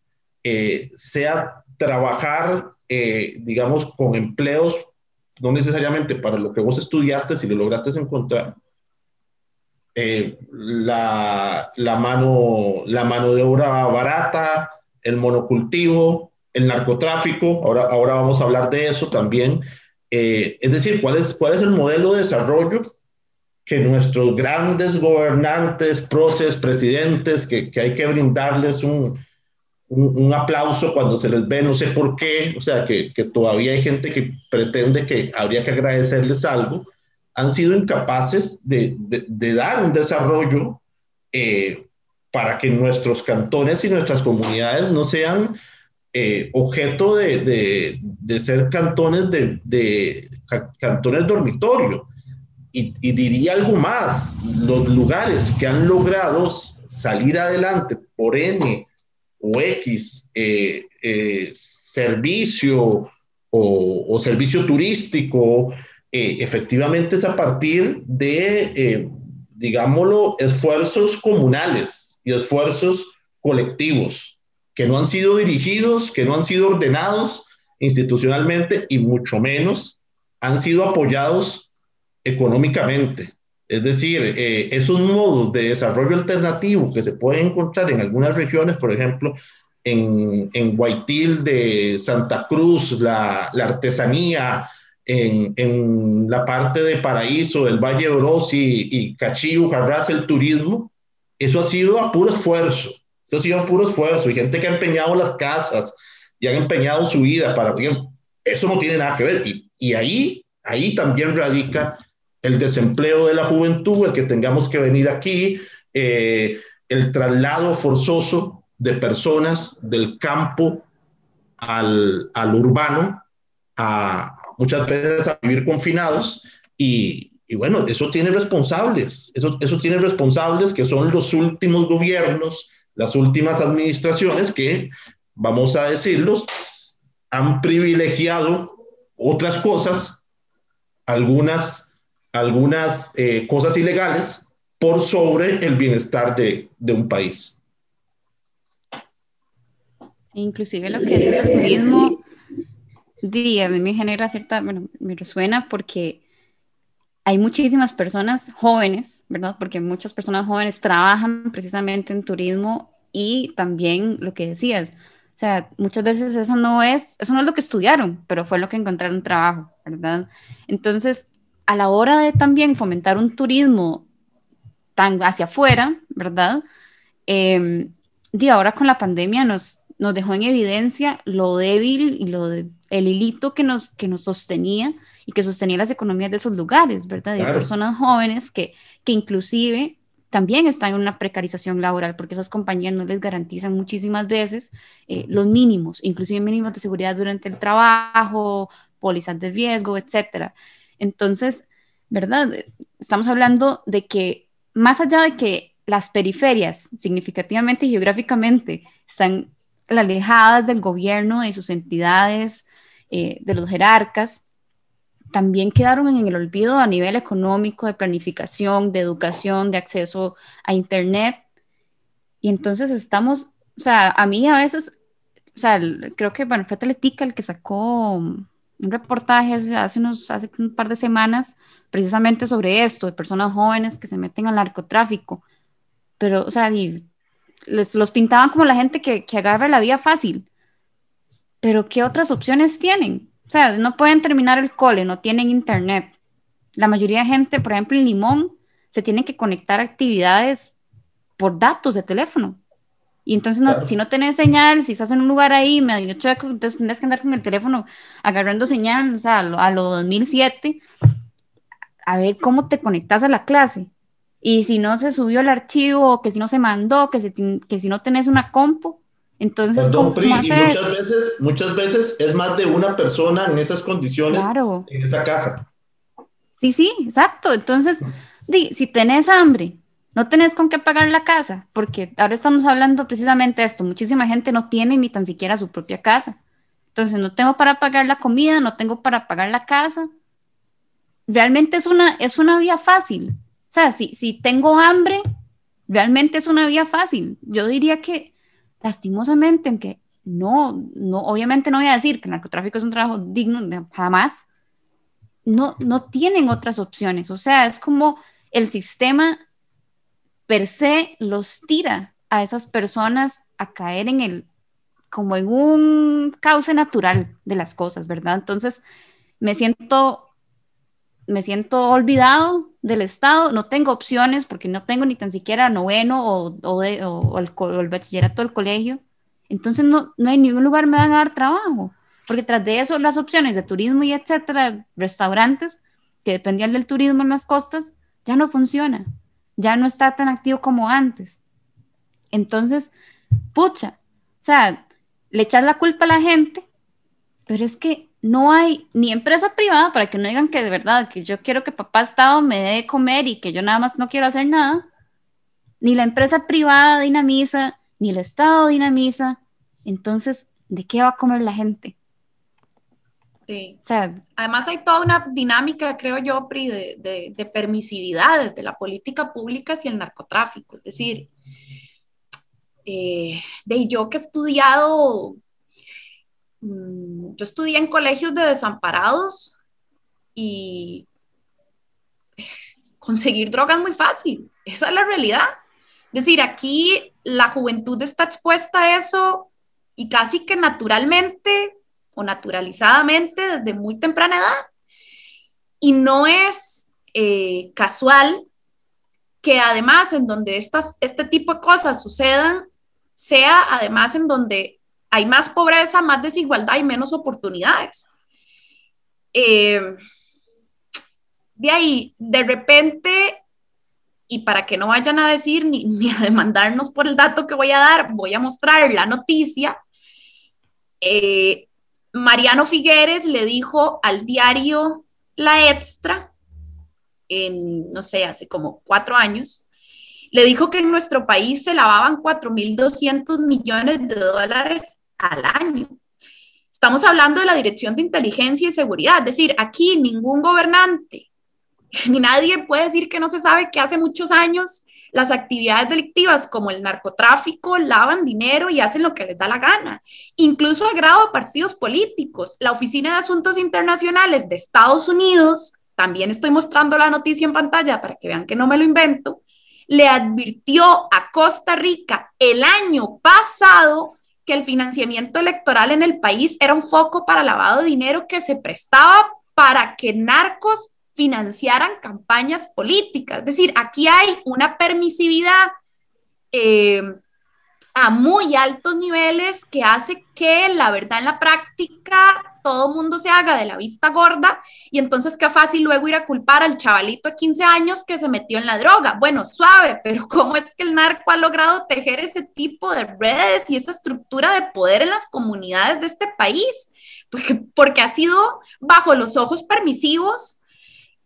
sea trabajar, digamos, con empleos, no necesariamente para lo que vos estudiaste, si lo lograste encontrar, la mano de obra barata, el monocultivo, el narcotráfico, ahora vamos a hablar de eso también. Es decir, ¿cuál es el modelo de desarrollo que nuestros grandes gobernantes, próceres, presidentes, que hay que brindarles un aplauso cuando se les ve, no sé por qué, o sea, que todavía hay gente que pretende que habría que agradecerles algo, han sido incapaces de dar un desarrollo para que nuestros cantones y nuestras comunidades no sean objeto de ser cantones cantones dormitorio. Y diría algo más, los lugares que han logrado salir adelante por N o X servicio o servicio turístico, efectivamente es a partir de, digámoslo, esfuerzos comunales y esfuerzos colectivos que no han sido dirigidos, que no han sido ordenados institucionalmente y mucho menos han sido apoyados económicamente. Es decir, esos modos de desarrollo alternativo que se pueden encontrar en algunas regiones, por ejemplo, en Guaitil de Santa Cruz, la artesanía, en la parte de Paraíso, del Valle de Orosi y Cachí, Jarras, el turismo, eso ha sido a puro esfuerzo. Eso ha sido a puro esfuerzo. Y gente que ha empeñado las casas y han empeñado su vida para... Eso no tiene nada que ver. Y ahí también radica el desempleo de la juventud, el que tengamos que venir aquí, el traslado forzoso de personas del campo al urbano, muchas veces a vivir confinados, y bueno, eso tiene responsables, eso tiene responsables que son los últimos gobiernos, las últimas administraciones que, vamos a decirlos, han privilegiado otras cosas, algunas cosas ilegales por sobre el bienestar de un país.
Sí, inclusive lo que es el turismo, a mí me genera cierta, bueno, me resuena porque hay muchísimas personas jóvenes, ¿verdad? Porque muchas personas jóvenes trabajan precisamente en turismo y también lo que decías, o sea, muchas veces eso no es lo que estudiaron, pero fue lo que encontraron trabajo, ¿verdad? Entonces, a la hora de también fomentar un turismo tan hacia afuera, ¿verdad? Ahora con la pandemia nos dejó en evidencia lo débil y el hilito que nos sostenía y que sostenía las economías de esos lugares, ¿verdad? Claro. De personas jóvenes que inclusive también están en una precarización laboral porque esas compañías no les garantizan muchísimas veces los mínimos, inclusive mínimos de seguridad durante el trabajo, pólizas de riesgo, etcétera. Entonces, ¿verdad? Estamos hablando de que más allá de que las periferias significativamente y geográficamente están alejadas del gobierno, de sus entidades, de los jerarcas, también quedaron en el olvido a nivel económico, de planificación, de educación, de acceso a internet. Y entonces estamos, o sea, a mí a veces, o sea, creo que, bueno, fue Teletica el que sacó un reportaje hace un par de semanas precisamente sobre esto, de personas jóvenes que se meten al narcotráfico, pero, o sea, los pintaban como la gente que agarra la vía fácil, pero ¿qué otras opciones tienen? O sea, no pueden terminar el cole, no tienen internet. La mayoría de gente, por ejemplo, en Limón, se tienen que conectar a actividades por datos de teléfono. Y entonces, claro, si no tenés señal, si estás en un lugar ahí medio chueco, entonces tendrás que andar con el teléfono agarrando señal, o sea, a lo 2007, a ver cómo te conectas a la clase. Y si no se subió el archivo, que si no se mandó, que si no tenés una compu, entonces,
perdón, Pri, y muchas veces es más de una persona en esas condiciones, claro, en esa casa.
Sí, exacto. Entonces, si tenés hambre, no tenés con qué pagar la casa, porque ahora estamos hablando precisamente de esto, muchísima gente no tiene ni tan siquiera su propia casa. Entonces, no tengo para pagar la comida, no tengo para pagar la casa. Realmente es una vía fácil. O sea, si tengo hambre, realmente es una vía fácil. Yo diría que, lastimosamente, aunque no, obviamente no voy a decir que el narcotráfico es un trabajo digno, jamás, no tienen otras opciones. O sea, es como el sistema per se los tira a esas personas a caer como en un cauce natural de las cosas, ¿verdad? Entonces, me siento olvidado del Estado, no tengo opciones porque no tengo ni tan siquiera noveno o el bachillerato del colegio, entonces no hay ningún lugar me van a dar trabajo, porque tras de eso las opciones de turismo y etcétera, restaurantes que dependían del turismo en las costas, ya no funciona, ya no está tan activo como antes. Entonces, pucha, o sea, le echas la culpa a la gente, pero es que no hay ni empresa privada, para que no digan que de verdad, que yo quiero que papá Estado me dé de comer y que yo nada más no quiero hacer nada, ni la empresa privada dinamiza, ni el Estado dinamiza, entonces, ¿de qué va a comer la gente?
Sí.
O sea,
además hay toda una dinámica, creo yo, Pri, de permisividad de la política pública hacia el narcotráfico. Es decir, yo que he estudiado, yo estudié en colegios de desamparados y conseguir droga es muy fácil. Esa es la realidad. Es decir, aquí la juventud está expuesta a eso y casi que naturalmente o naturalizadamente desde muy temprana edad. Y no es casual que además en donde este tipo de cosas sucedan, sea además en donde hay más pobreza, más desigualdad y menos oportunidades. De ahí, de repente, y para que no vayan a decir ni a demandarnos por el dato que voy a dar, voy a mostrar la noticia. Mariano Figueres le dijo al diario La Extra, no sé, hace como 4 años, le dijo que en nuestro país se lavaban 4.200 millones de dólares al año. Estamos hablando de la Dirección de Inteligencia y Seguridad, es decir, aquí ningún gobernante, ni nadie puede decir que no se sabe que hace muchos años las actividades delictivas como el narcotráfico lavan dinero y hacen lo que les da la gana, incluso a grado de partidos políticos. La Oficina de Asuntos Internacionales de Estados Unidos, también estoy mostrando la noticia en pantalla para que vean que no me lo invento, le advirtió a Costa Rica el año pasado que el financiamiento electoral en el país era un foco para lavado de dinero que se prestaba para que narcos financiaran campañas políticas. Es decir, aquí hay una permisividad a muy altos niveles que hace que la verdad en la práctica todo mundo se haga de la vista gorda y entonces qué fácil luego ir a culpar al chavalito de 15 años que se metió en la droga. Bueno, suave, pero ¿cómo es que el narco ha logrado tejer ese tipo de redes y esa estructura de poder en las comunidades de este país? Porque ha sido bajo los ojos permisivos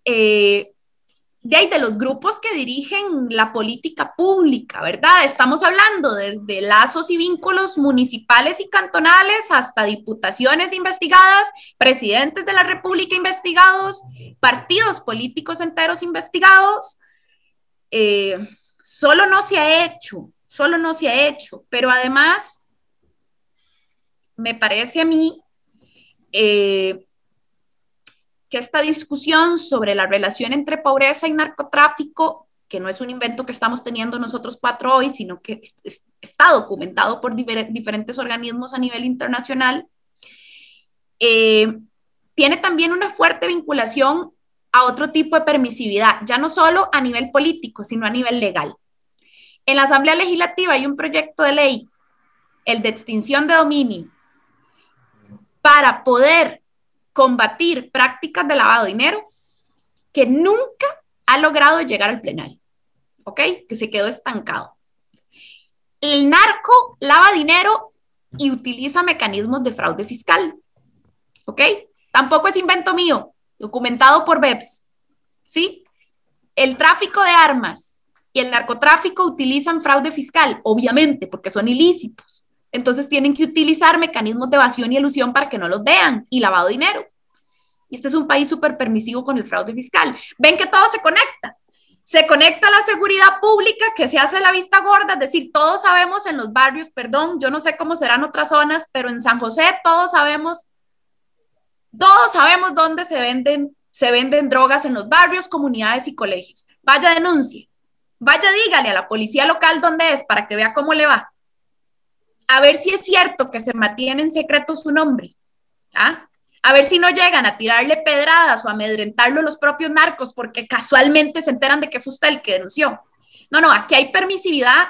de los grupos que dirigen la política pública, ¿verdad? Estamos hablando desde lazos y vínculos municipales y cantonales hasta diputaciones investigadas, presidentes de la República investigados, partidos políticos enteros investigados. Solo no se ha hecho, pero además me parece a mí que esta discusión sobre la relación entre pobreza y narcotráfico, que no es un invento que estamos teniendo nosotros 4 hoy, sino que está documentado por diferentes organismos a nivel internacional, tiene también una fuerte vinculación a otro tipo de permisividad, ya no solo a nivel político, sino a nivel legal. En la Asamblea Legislativa hay un proyecto de ley, el de extinción de dominio, para poder combatir prácticas de lavado de dinero que nunca ha logrado llegar al plenario, ¿ok? Que se quedó estancado. El narco lava dinero y utiliza mecanismos de fraude fiscal, ¿ok? Tampoco es invento mío, documentado por BEPS, ¿sí? El tráfico de armas y el narcotráfico utilizan fraude fiscal, obviamente, porque son ilícitos. Entonces tienen que utilizar mecanismos de evasión y elusión para que no los vean y lavado de dinero. Y este es un país súper permisivo con el fraude fiscal. Ven que todo se conecta. Se conecta a la seguridad pública que se hace la vista gorda, es decir, todos sabemos en los barrios, perdón, yo no sé cómo serán otras zonas, pero en San José todos sabemos dónde se venden drogas en los barrios, comunidades y colegios. Vaya, denuncie. Vaya, dígale a la policía local dónde es para que vea cómo le va. A ver si es cierto que se mantiene en secreto su nombre. ¿Ah? A ver si no llegan a tirarle pedradas o a amedrentarlo los propios narcos porque casualmente se enteran de que fue usted el que denunció. No, aquí hay permisividad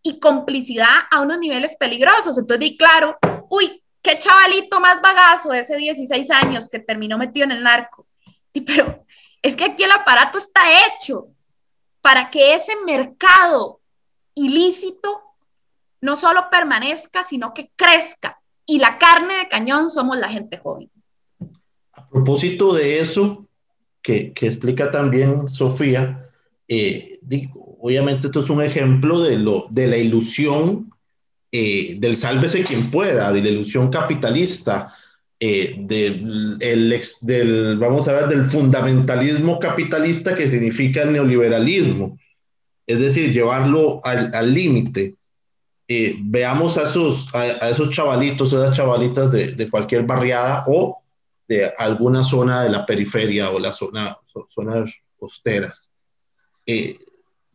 y complicidad a unos niveles peligrosos. Entonces, y claro, uy, qué chavalito más bagazo ese 16 años que terminó metido en el narco. Pero es que aquí el aparato está hecho para que ese mercado ilícito no solo permanezca, sino que crezca. Y la carne de cañón somos la gente joven.
A propósito de eso, que explica también Sofía, obviamente esto es un ejemplo de la ilusión del sálvese quien pueda, de la ilusión capitalista, vamos a ver, del fundamentalismo capitalista que significa el neoliberalismo, es decir, llevarlo al límite. Veamos a esos chavalitos, esas chavalitas de cualquier barriada o de alguna zona de la periferia o las zonas costeras.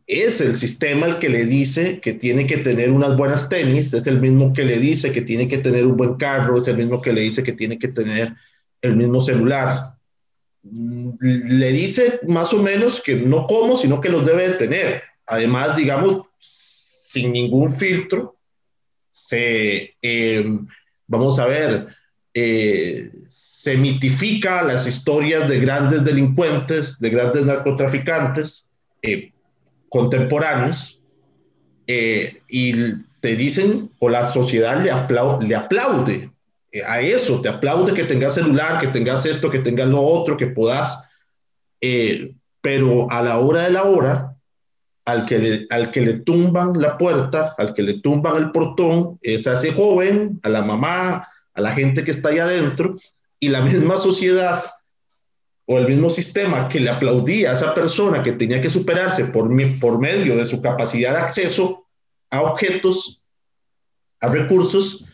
Es el sistema el que le dice que tiene que tener unas buenas tenis, es el mismo que le dice que tiene que tener un buen carro, es el mismo que le dice que tiene que tener el mismo celular. Le dice más o menos que no cómo, sino que los debe de tener. Además, digamos, sin ningún filtro, vamos a ver, se mitifica las historias de grandes delincuentes, de grandes narcotraficantes contemporáneos, y te dicen, o la sociedad le aplaude a eso, te aplaude que tengas celular, que tengas esto, que tengas lo otro, que puedas, pero a la hora de la hora, al que le tumban la puerta, al que le tumban el portón, es a ese joven, a la mamá, a la gente que está ahí adentro, y la misma sociedad o el mismo sistema que le aplaudía a esa persona que tenía que superarse por medio de su capacidad de acceso a objetos, a recursos,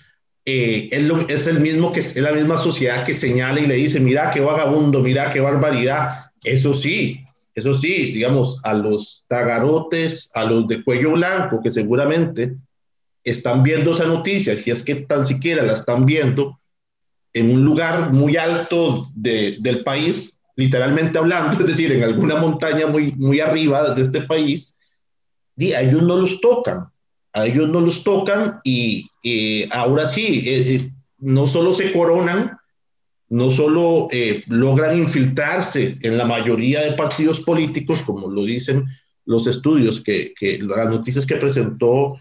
es la misma sociedad que señala y le dice, mira qué vagabundo, mira qué barbaridad. Eso sí, digamos, a los tagarotes, a los de cuello blanco, que seguramente están viendo esa noticia, si es que tan siquiera la están viendo, en un lugar muy alto del país, literalmente hablando, es decir, en alguna montaña muy, muy arriba de este país, a ellos no los tocan, y ahora sí, no solo se coronan, no solo logran infiltrarse en la mayoría de partidos políticos, como lo dicen los estudios, las noticias que presentó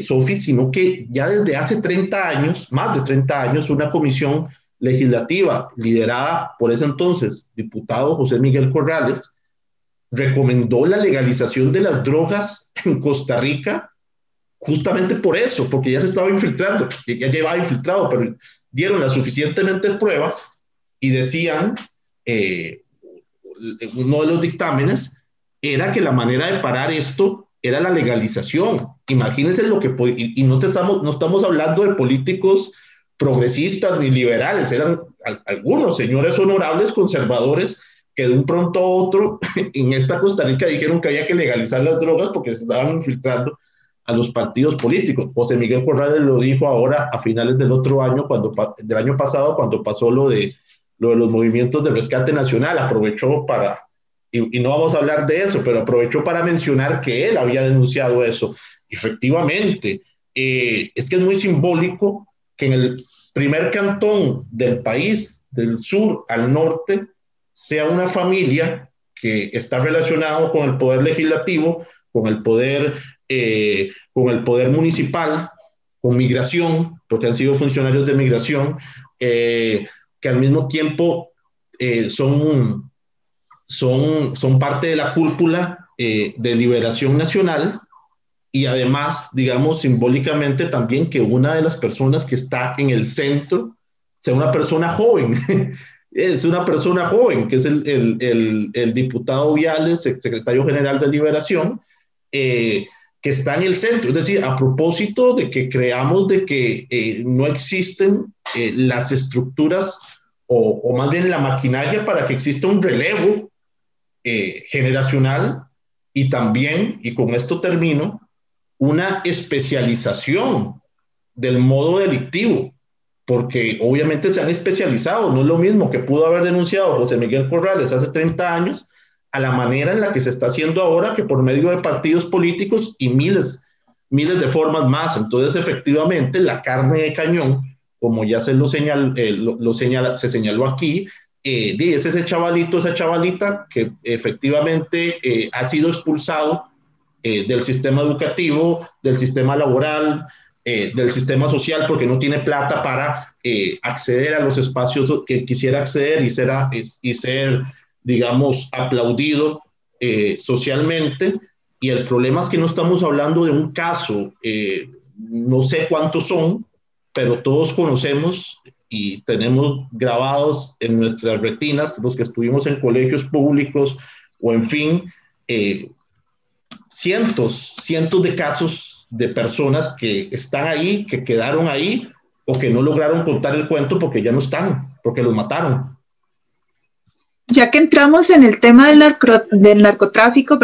Sofi, sino que ya desde hace 30 años, más de 30 años, una comisión legislativa liderada por ese entonces diputado José Miguel Corrales recomendó la legalización de las drogas en Costa Rica justamente por eso, porque ya se estaba infiltrando, ya llevaba infiltrado, pero dieron las suficientemente pruebas y decían, uno de los dictámenes era que la manera de parar esto era la legalización. Imagínense lo que y no estamos hablando de políticos progresistas ni liberales, eran algunos señores honorables conservadores que de un pronto a otro en esta Costa Rica dijeron que había que legalizar las drogas porque se estaban infiltrando a los partidos políticos. José Miguel Corrales lo dijo ahora a finales del año pasado, cuando pasó lo de los movimientos de rescate nacional. Aprovechó para, y no vamos a hablar de eso, pero aprovechó para mencionar que él había denunciado eso. Efectivamente, es que es muy simbólico que en el primer cantón del país, del sur al norte, sea una familia que está relacionada con el poder legislativo, con el poder municipal, con migración, porque han sido funcionarios de migración, que al mismo tiempo son parte de la cúpula de Liberación Nacional, y además, digamos, simbólicamente también que una de las personas que está en el centro sea una persona joven. Es una persona joven, que es el diputado Viales, secretario general de Liberación, que está en el centro. Es decir, a propósito de que creamos de que no existen las estructuras o más bien la maquinaria para que exista un relevo generacional, y también, y con esto termino, una especialización del modo delictivo, porque obviamente se han especializado. No es lo mismo que pudo haber denunciado José Miguel Corrales hace 30 años a la manera en la que se está haciendo ahora, que por medio de partidos políticos y miles de formas más. Entonces, efectivamente, la carne de cañón, como ya se señaló aquí, es ese chavalito, esa chavalita que efectivamente ha sido expulsado del sistema educativo, del sistema laboral, del sistema social, porque no tiene plata para acceder a los espacios que quisiera acceder y ser, digamos, aplaudido socialmente. Y el problema es que no estamos hablando de un caso no sé cuántos son, pero todos conocemos y tenemos grabados en nuestras retinas, los que estuvimos en colegios públicos o en fin, cientos de casos de personas que están ahí, que quedaron ahí o que no lograron contar el cuento porque ya no están, porque los mataron.
Ya que entramos en el tema del narcotráfico,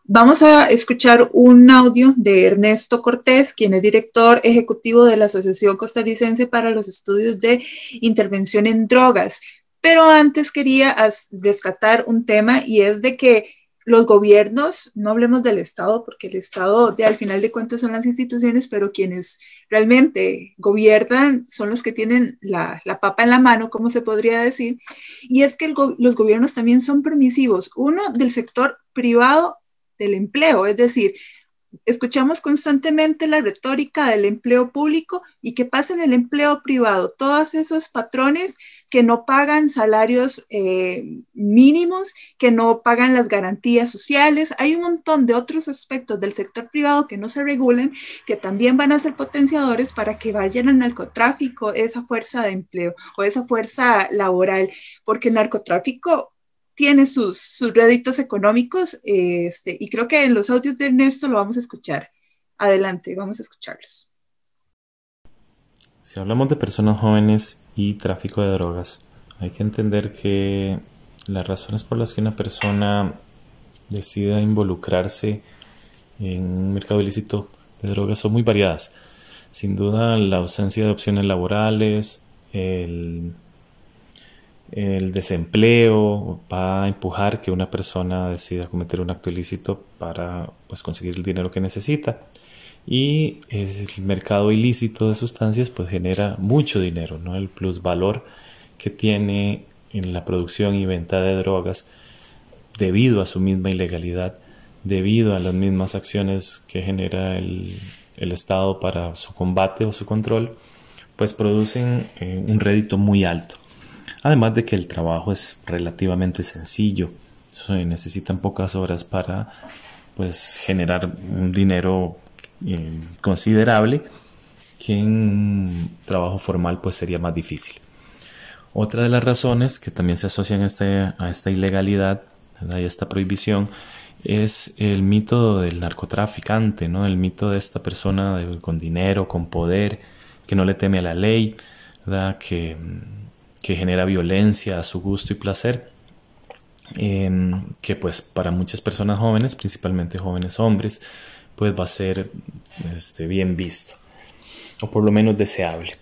vamos a escuchar un audio de Ernesto Cortés, quien es director ejecutivo de la Asociación Costarricense para los Estudios de Intervención en Drogas. Pero antes quería rescatar un tema, y es de que los gobiernos, no hablemos del Estado, porque el Estado al final de cuentas son las instituciones, pero quienes realmente gobiernan son los que tienen la papa en la mano, como se podría decir, y es que los gobiernos también son permisivos, uno del sector privado del empleo, es decir, escuchamos constantemente la retórica del empleo público y qué pasa en el empleo privado, todos esos patrones que no pagan salarios mínimos, que no pagan las garantías sociales. Hay un montón de otros aspectos del sector privado que no se regulan, que también van a ser potenciadores para que vayan al narcotráfico esa fuerza de empleo o esa fuerza laboral, porque el narcotráfico tiene sus réditos económicos, y creo que en los audios de Ernesto lo vamos a escuchar. Adelante, vamos a escucharlos.
Si hablamos de personas jóvenes y tráfico de drogas, hay que entender que las razones por las que una persona decida involucrarse en un mercado ilícito de drogas son muy variadas. Sin duda, la ausencia de opciones laborales, el desempleo va a empujar que una persona decida cometer un acto ilícito para conseguir el dinero que necesita. Y el mercado ilícito de sustancias genera mucho dinero, ¿no? El plusvalor que tiene en la producción y venta de drogas debido a su misma ilegalidad, debido a las mismas acciones que genera el Estado para su combate o su control, producen un rédito muy alto. Además de que el trabajo es relativamente sencillo, se necesitan pocas horas para generar un dinero considerable, que en un trabajo formal sería más difícil. Otra de las razones que también se asocian a esta ilegalidad, ¿verdad?, y a esta prohibición, es el mito del narcotraficante, ¿no? El mito de esta persona con dinero, con poder, que no le teme a la ley, ¿verdad?, que genera violencia a su gusto y placer, que para muchas personas jóvenes, principalmente jóvenes hombres, va a ser bien visto, o por lo menos deseable.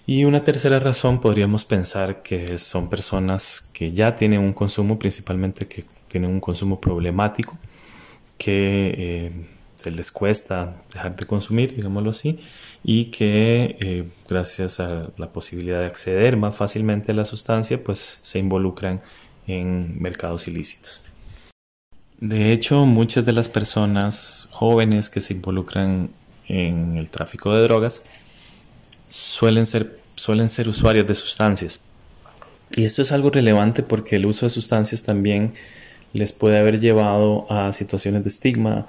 Y una tercera razón podríamos pensar que son personas que ya tienen un consumo, principalmente que tienen un consumo problemático, que se les cuesta dejar de consumir, digámoslo así, y que gracias a la posibilidad de acceder más fácilmente a la sustancia, se involucran en mercados ilícitos. De hecho, muchas de las personas jóvenes que se involucran en el tráfico de drogas suelen ser usuarios de sustancias. Y esto es algo relevante porque el uso de sustancias también les puede haber llevado a situaciones de estigma,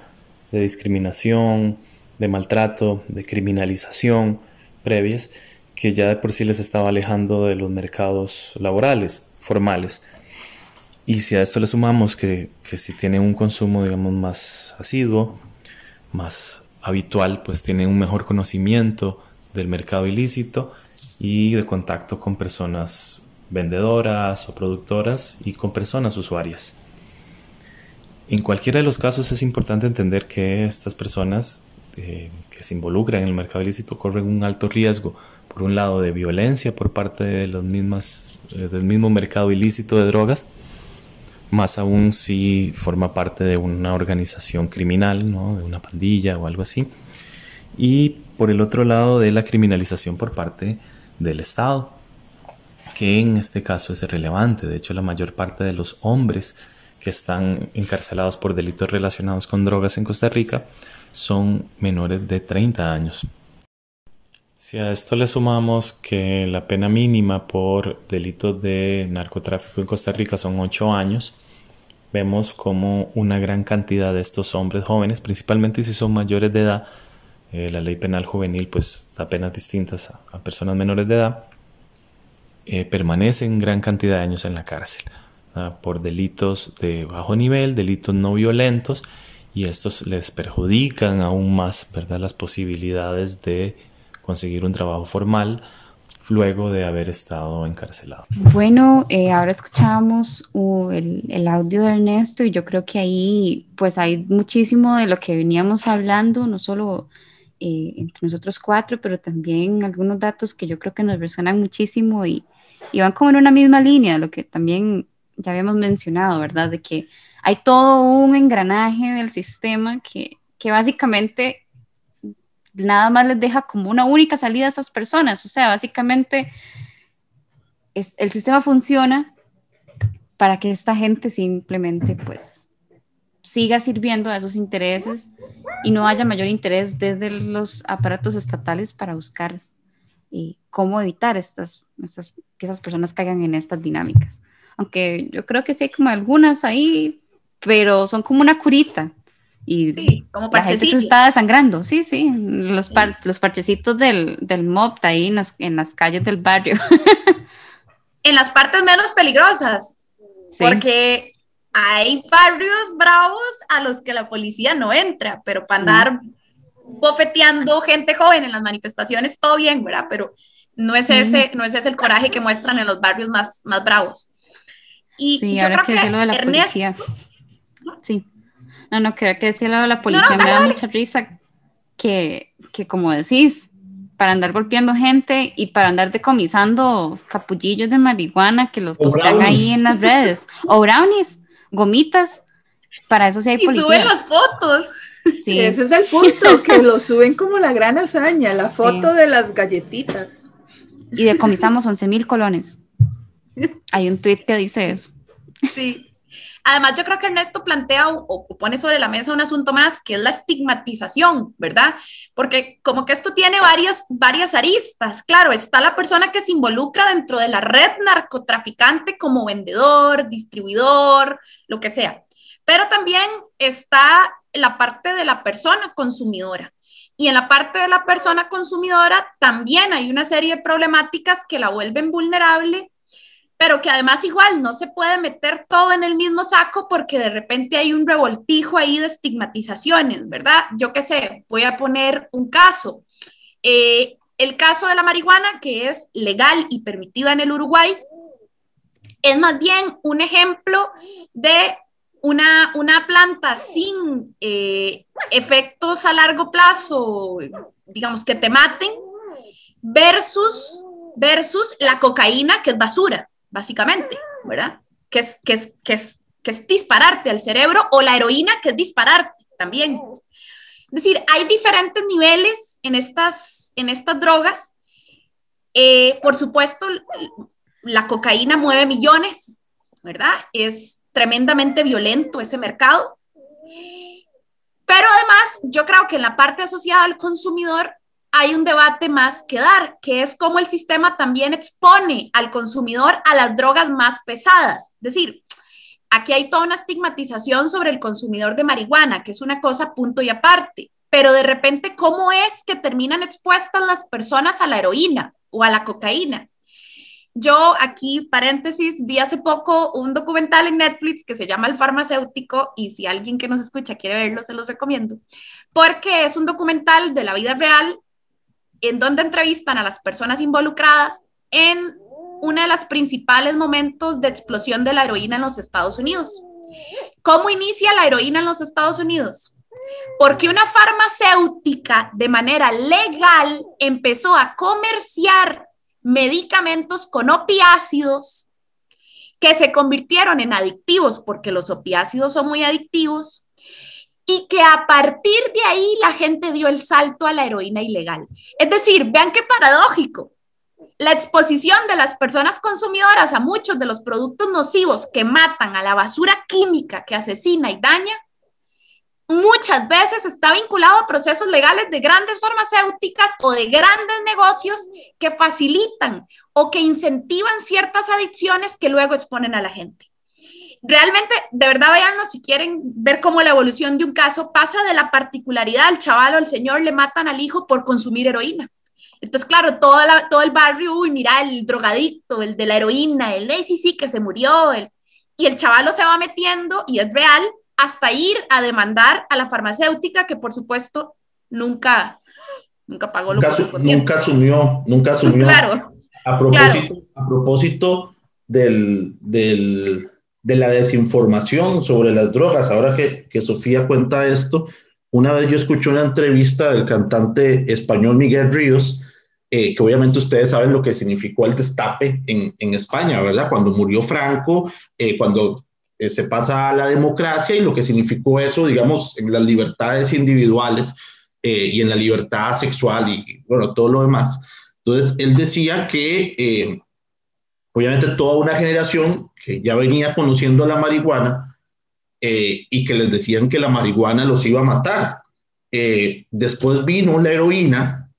de discriminación, de maltrato, de criminalización previas, que ya de por sí les estaba alejando de los mercados laborales, formales. Y si a esto le sumamos que si tienen un consumo, digamos, más asiduo, más habitual, tienen un mejor conocimiento del mercado ilícito y de contacto con personas vendedoras o productoras y con personas usuarias. En cualquiera de los casos es importante entender que estas personas que se involucran en el mercado ilícito corren un alto riesgo, por un lado, de violencia por parte de del mismo mercado ilícito de drogas, más aún si forma parte de una organización criminal, ¿no?, de una pandilla o algo así, y por el otro lado de la criminalización por parte del Estado, que en este caso es relevante. De hecho, la mayor parte de los hombres que están encarcelados por delitos relacionados con drogas en Costa Rica son menores de 30 años. Si a esto le sumamos que la pena mínima por delitos de narcotráfico en Costa Rica son 8 años, vemos como una gran cantidad de estos hombres jóvenes, principalmente si son mayores de edad, la ley penal juvenil pues da penas distintas a personas menores de edad, permanecen gran cantidad de años en la cárcel por delitos de bajo nivel, delitos no violentos, y estos les perjudican aún más, ¿verdad?, las posibilidades de conseguir un trabajo formal luego de haber estado encarcelado.
Bueno, ahora escuchábamos el audio de Ernesto, y yo creo que ahí pues hay muchísimo de lo que veníamos hablando, no solo entre nosotros cuatro, pero también algunos datos que yo creo que nos resuenan muchísimo y van como en una misma línea, lo que también ya habíamos mencionado, ¿verdad? De que hay todo un engranaje del sistema que básicamente nada más les deja como una única salida a estas personas. O sea, básicamente el sistema funciona para que esta gente simplemente pues siga sirviendo a esos intereses y no haya mayor interés desde los aparatos estatales para buscar cómo evitar que esas personas caigan en estas dinámicas. Aunque yo creo que sí hay como algunas ahí, pero son como una curita. Y
sí, como
la gente se está desangrando, sí, los parchecitos del MOP ahí en las calles del barrio.
En las partes menos peligrosas, sí. Porque hay barrios bravos a los que la policía no entra, pero para andar bofeteando gente joven en las manifestaciones, todo bien, ¿verdad? Pero no es ese el coraje que muestran en los barrios más bravos. Y
sí,
yo
ahora
creo
que lo de la policía. Sí. No, creo que decir lo de la policía me da mucha risa que como decís, para andar golpeando gente y para andar decomisando capullillos de marihuana que los postean ahí en las redes, o brownies, gomitas, para eso sí hay policía.
Y suben las fotos.
Sí. Ese es el punto, que lo suben como la gran hazaña, la foto de las galletitas.
Y decomisamos 11,000 colones. Hay un tweet que dice eso.
Sí. Además, yo creo que Ernesto plantea o pone sobre la mesa un asunto más, que es la estigmatización, ¿verdad? Porque como que esto tiene varias aristas. Claro, está la persona que se involucra dentro de la red narcotraficante como vendedor, distribuidor, lo que sea. Pero también está la parte de la persona consumidora. Y en la parte de la persona consumidora también hay una serie de problemáticas que la vuelven vulnerable, pero que además igual no se puede meter todo en el mismo saco porque de repente hay un revoltijo ahí de estigmatizaciones, ¿verdad? Yo qué sé, voy a poner un caso. El caso de la marihuana, que es legal y permitida en el Uruguay, es más bien un ejemplo de una planta sin efectos a largo plazo, digamos, que te maten, versus la cocaína, que es basura, básicamente, ¿verdad? Que es dispararte al cerebro, o la heroína, que es dispararte también. Es decir, hay diferentes niveles en estas drogas. Por supuesto, la cocaína mueve millones, ¿verdad? Es tremendamente violento ese mercado. Pero además, yo creo que en la parte asociada al consumidor hay un debate más que dar, que es cómo el sistema también expone al consumidor a las drogas más pesadas. Es decir, aquí hay toda una estigmatización sobre el consumidor de marihuana, que es una cosa punto y aparte, pero de repente, ¿cómo es que terminan expuestas las personas a la heroína o a la cocaína? Yo aquí, paréntesis, vi hace poco un documental en Netflix que se llama El Farmacéutico, y si alguien que nos escucha quiere verlo, se los recomiendo, porque es un documental de la vida real en donde entrevistan a las personas involucradas en uno de los principales momentos de explosión de la heroína en los Estados Unidos. ¿Cómo inicia la heroína en los Estados Unidos? Porque una farmacéutica de manera legal empezó a comerciar medicamentos con opiácidos que se convirtieron en adictivos, porque los opiácidos son muy adictivos, y que a partir de ahí la gente dio el salto a la heroína ilegal. Es decir, vean qué paradójico. La exposición de las personas consumidoras a muchos de los productos nocivos que matan, a la basura química que asesina y daña, muchas veces está vinculado a procesos legales de grandes farmacéuticas o de grandes negocios que facilitan o que incentivan ciertas adicciones que luego exponen a la gente. realmente, de verdad, véanlo si quieren ver cómo la evolución de un caso pasa de la particularidad, al chaval o al señor le matan al hijo por consumir heroína. Entonces, claro, todo el barrio, uy, mira, el drogadicto, el de la heroína, sí, que se murió, y el chaval se va metiendo, y es real, hasta ir a demandar a la farmacéutica, que por supuesto nunca pagó lo correspondiente.
Nunca asumió.
Claro,
A propósito de la desinformación sobre las drogas, ahora que Sofía cuenta esto, una vez yo escuché una entrevista del cantante español Miguel Ríos, que obviamente ustedes saben lo que significó el destape en España, ¿verdad? Cuando murió Franco, cuando se pasa a la democracia y lo que significó eso, digamos, en las libertades individuales y en la libertad sexual y, bueno, todo lo demás. Entonces, él decía que obviamente toda una generación que ya venía conociendo la marihuana y que les decían que la marihuana los iba a matar. Después vino la heroína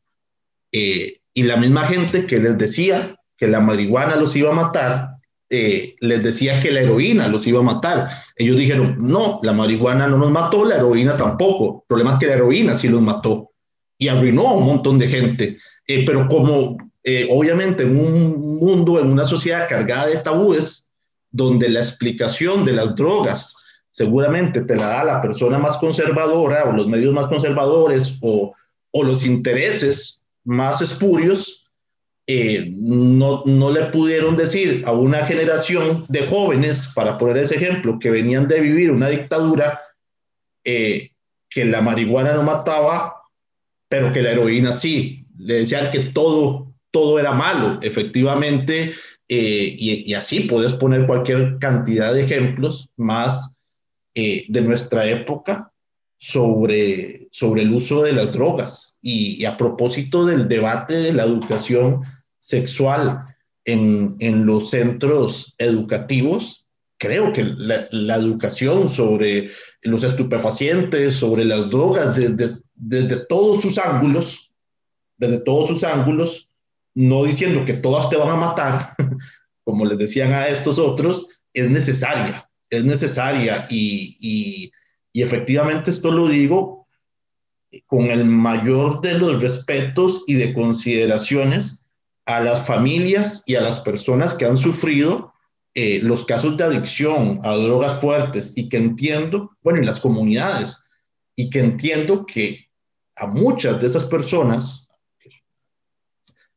y la misma gente que les decía que la marihuana los iba a matar, les decía que la heroína los iba a matar. Ellos dijeron, no, la marihuana no nos mató, la heroína tampoco. El problema es que la heroína sí los mató y arruinó a un montón de gente. Pero como obviamente en un mundo, en una sociedad cargada de tabúes, donde la explicación de las drogas seguramente te la da la persona más conservadora o los medios más conservadores o los intereses más espurios, no le pudieron decir a una generación de jóvenes, para poner ese ejemplo, que venían de vivir una dictadura, que la marihuana no mataba, pero que la heroína sí. Le decían que todo era malo, efectivamente, y así puedes poner cualquier cantidad de ejemplos más de nuestra época sobre el uso de las drogas. Y a propósito del debate de la educación sexual en los centros educativos, creo que la educación sobre los estupefacientes, sobre las drogas, desde todos sus ángulos, no diciendo que todas te van a matar, como les decían a estos otros, es necesaria y efectivamente esto lo digo con el mayor de los respetos y de consideraciones a las familias y a las personas que han sufrido los casos de adicción a drogas fuertes y que entiendo, bueno, en las comunidades, y que entiendo que a muchas de esas personas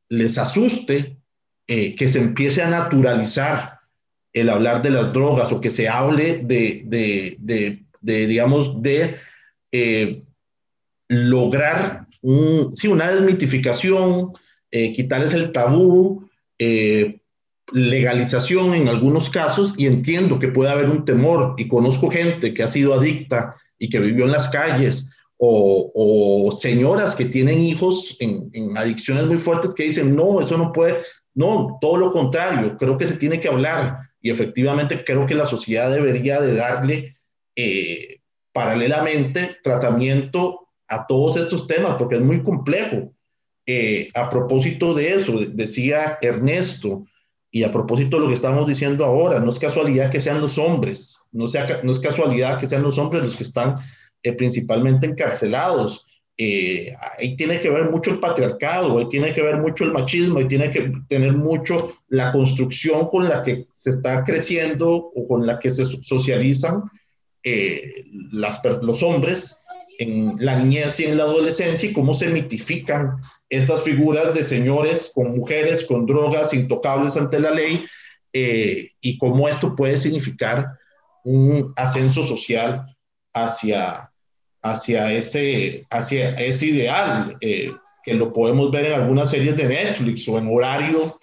les asuste que se empiece a naturalizar el hablar de las drogas o que se hable digamos, de lograr una desmitificación, quitarles el tabú, legalización en algunos casos, y entiendo que puede haber un temor, y conozco gente que ha sido adicta y que vivió en las calles, o señoras que tienen hijos en adicciones muy fuertes que dicen, no, eso no puede, no, todo lo contrario, creo que se tiene que hablar, y efectivamente creo que la sociedad debería de darle paralelamente tratamiento a todos estos temas, porque es muy complejo. A propósito de eso, decía Ernesto, y a propósito de lo que estamos diciendo ahora, no es casualidad que sean los hombres, no es casualidad que sean los hombres los que están principalmente encarcelados. Ahí tiene que ver mucho el patriarcado, ahí tiene que ver mucho el machismo, ahí tiene que tener mucho la construcción con la que se está creciendo o con la que se socializan los hombres en la niñez y en la adolescencia, y cómo se mitifican estas figuras de señores con mujeres, con drogas, intocables ante la ley, y cómo esto puede significar un ascenso social hacia ese ideal, que lo podemos ver en algunas series de Netflix o en horario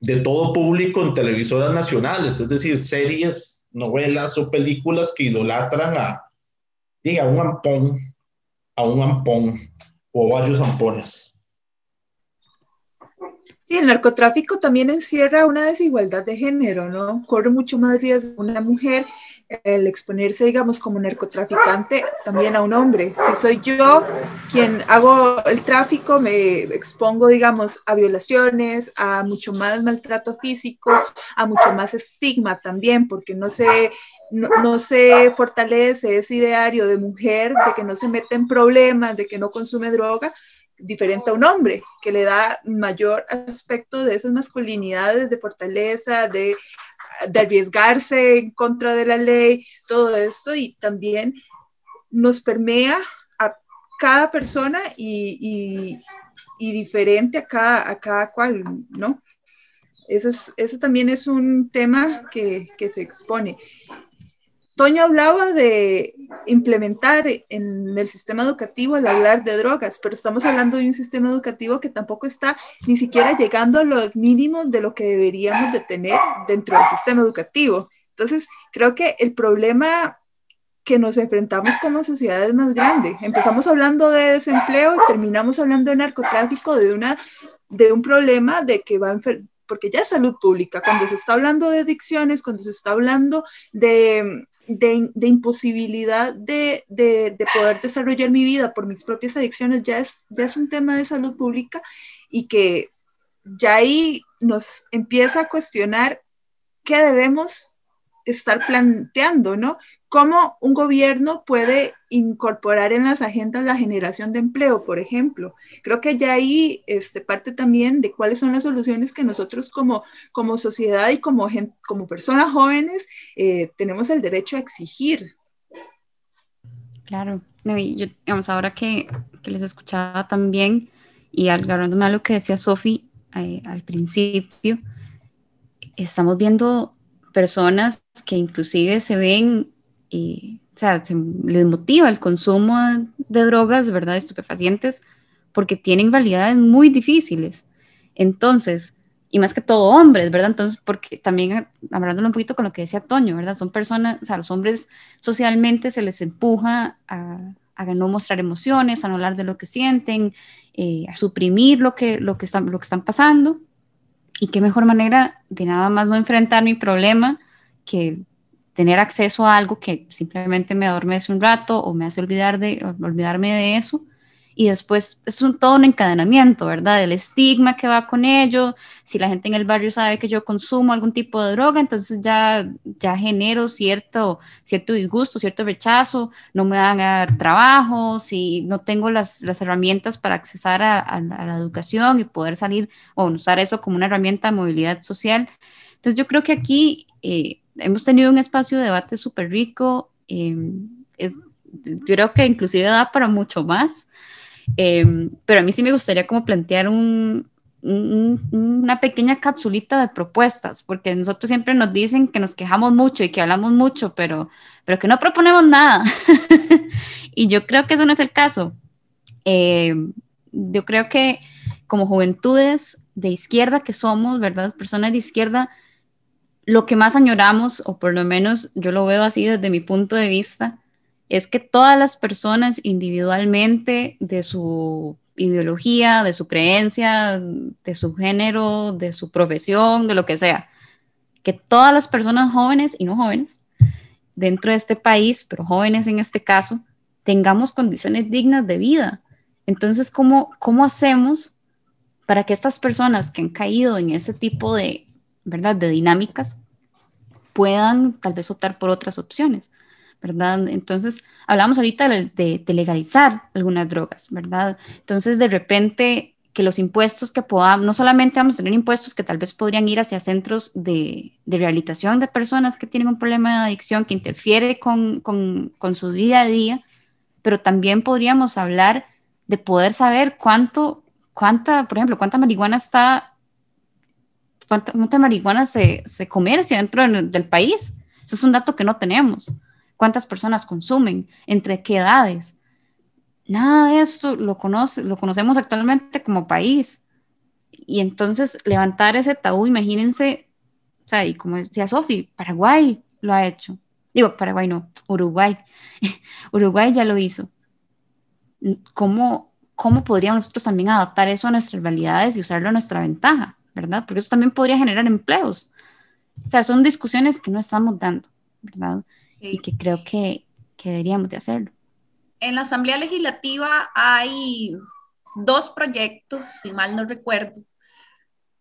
de todo público en televisoras nacionales, es decir, series, novelas o películas que idolatran a un ampón o varios ampones.
Sí, el narcotráfico también encierra una desigualdad de género, ¿no? Corre mucho más riesgo una mujer el exponerse, digamos, como narcotraficante también a un hombre. Si soy yo quien hago el tráfico, me expongo, digamos, a violaciones, a mucho más maltrato físico, a mucho más estigma también, porque no se fortalece ese ideario de mujer, de que no se mete en problemas, de que no consume droga, diferente a un hombre, que le da mayor aspecto de esas masculinidades, de fortaleza, de arriesgarse en contra de la ley, todo esto, y también nos permea a cada persona y diferente a cada cual, ¿no? Eso también es un tema que se expone. Toño hablaba de implementar en el sistema educativo el hablar de drogas, pero estamos hablando de un sistema educativo que tampoco está ni siquiera llegando a los mínimos de lo que deberíamos de tener dentro del sistema educativo. Entonces, creo que el problema que nos enfrentamos como sociedad es más grande. Empezamos hablando de desempleo y terminamos hablando de narcotráfico, de un problema de que porque ya es salud pública. Cuando se está hablando de adicciones, cuando se está hablando de imposibilidad de poder desarrollar mi vida por mis propias adicciones, ya es un tema de salud pública, y que ya ahí nos empieza a cuestionar qué debemos estar planteando, ¿no? ¿Cómo un gobierno puede incorporar en las agendas la generación de empleo, por ejemplo? Creo que ya ahí parte también de cuáles son las soluciones que nosotros como sociedad y como personas jóvenes tenemos el derecho a exigir.
Claro, no, y yo, digamos, ahora que les escuchaba también, y agarrándome a lo que decía Sofi al principio, estamos viendo personas que inclusive se ven, o sea, les motiva el consumo de drogas, ¿verdad?, estupefacientes, porque tienen realidades muy difíciles. Entonces, y más que todo hombres, ¿verdad? Entonces, porque también, hablándolo un poquito con lo que decía Toño, ¿verdad? Son personas, o sea, los hombres socialmente se les empuja a no mostrar emociones, a no hablar de lo que sienten, a suprimir lo que están pasando. Y qué mejor manera de nada más no enfrentar mi problema que tener acceso a algo que simplemente me adormece un rato o me hace olvidarme de eso. Y después es todo un encadenamiento, ¿verdad? El estigma que va con ello. Si la gente en el barrio sabe que yo consumo algún tipo de droga, entonces ya genero cierto disgusto, cierto rechazo, no me van a dar trabajo, si no tengo las herramientas para accesar a la educación y poder salir o usar eso como una herramienta de movilidad social. Entonces yo creo que aquí hemos tenido un espacio de debate súper rico. Yo creo que inclusive da para mucho más. Pero a mí sí me gustaría como plantear una pequeña capsulita de propuestas, porque nosotros siempre nos dicen que nos quejamos mucho y que hablamos mucho, pero que no proponemos nada. Y yo creo que eso no es el caso. Yo creo que como juventudes de izquierda que somos, ¿verdad? Personas de izquierda, lo que más añoramos, o por lo menos yo lo veo así desde mi punto de vista, es que todas las personas individualmente, de su ideología, de su creencia, de su género, de su profesión, de lo que sea, que todas las personas jóvenes y no jóvenes dentro de este país, pero jóvenes en este caso, tengamos condiciones dignas de vida. Entonces, ¿cómo hacemos para que estas personas que han caído en ese tipo de, ¿verdad?, de dinámicas puedan tal vez optar por otras opciones, ¿verdad? Entonces, hablamos ahorita de legalizar algunas drogas, ¿verdad? Entonces, de repente, que los impuestos que podamos, no solamente vamos a tener impuestos que tal vez podrían ir hacia centros de rehabilitación de personas que tienen un problema de adicción que interfiere con su día a día, pero también podríamos hablar de poder saber por ejemplo, cuánta marihuana se comercia dentro del país. Eso es un dato que no tenemos. ¿Cuántas personas consumen? ¿Entre qué edades? Nada de esto lo conocemos actualmente como país. Y entonces levantar ese tabú, imagínense, o sea, y como decía Sofi, Paraguay lo ha hecho. Digo, Paraguay no, Uruguay. Uruguay ya lo hizo. ¿Cómo podríamos nosotros también adaptar eso a nuestras realidades y usarlo a nuestra ventaja, ¿verdad? Porque eso también podría generar empleos. O sea, son discusiones que no estamos dando, ¿verdad? y que creo que deberíamos de hacerlo.
En la Asamblea Legislativa hay 2 proyectos, si mal no recuerdo,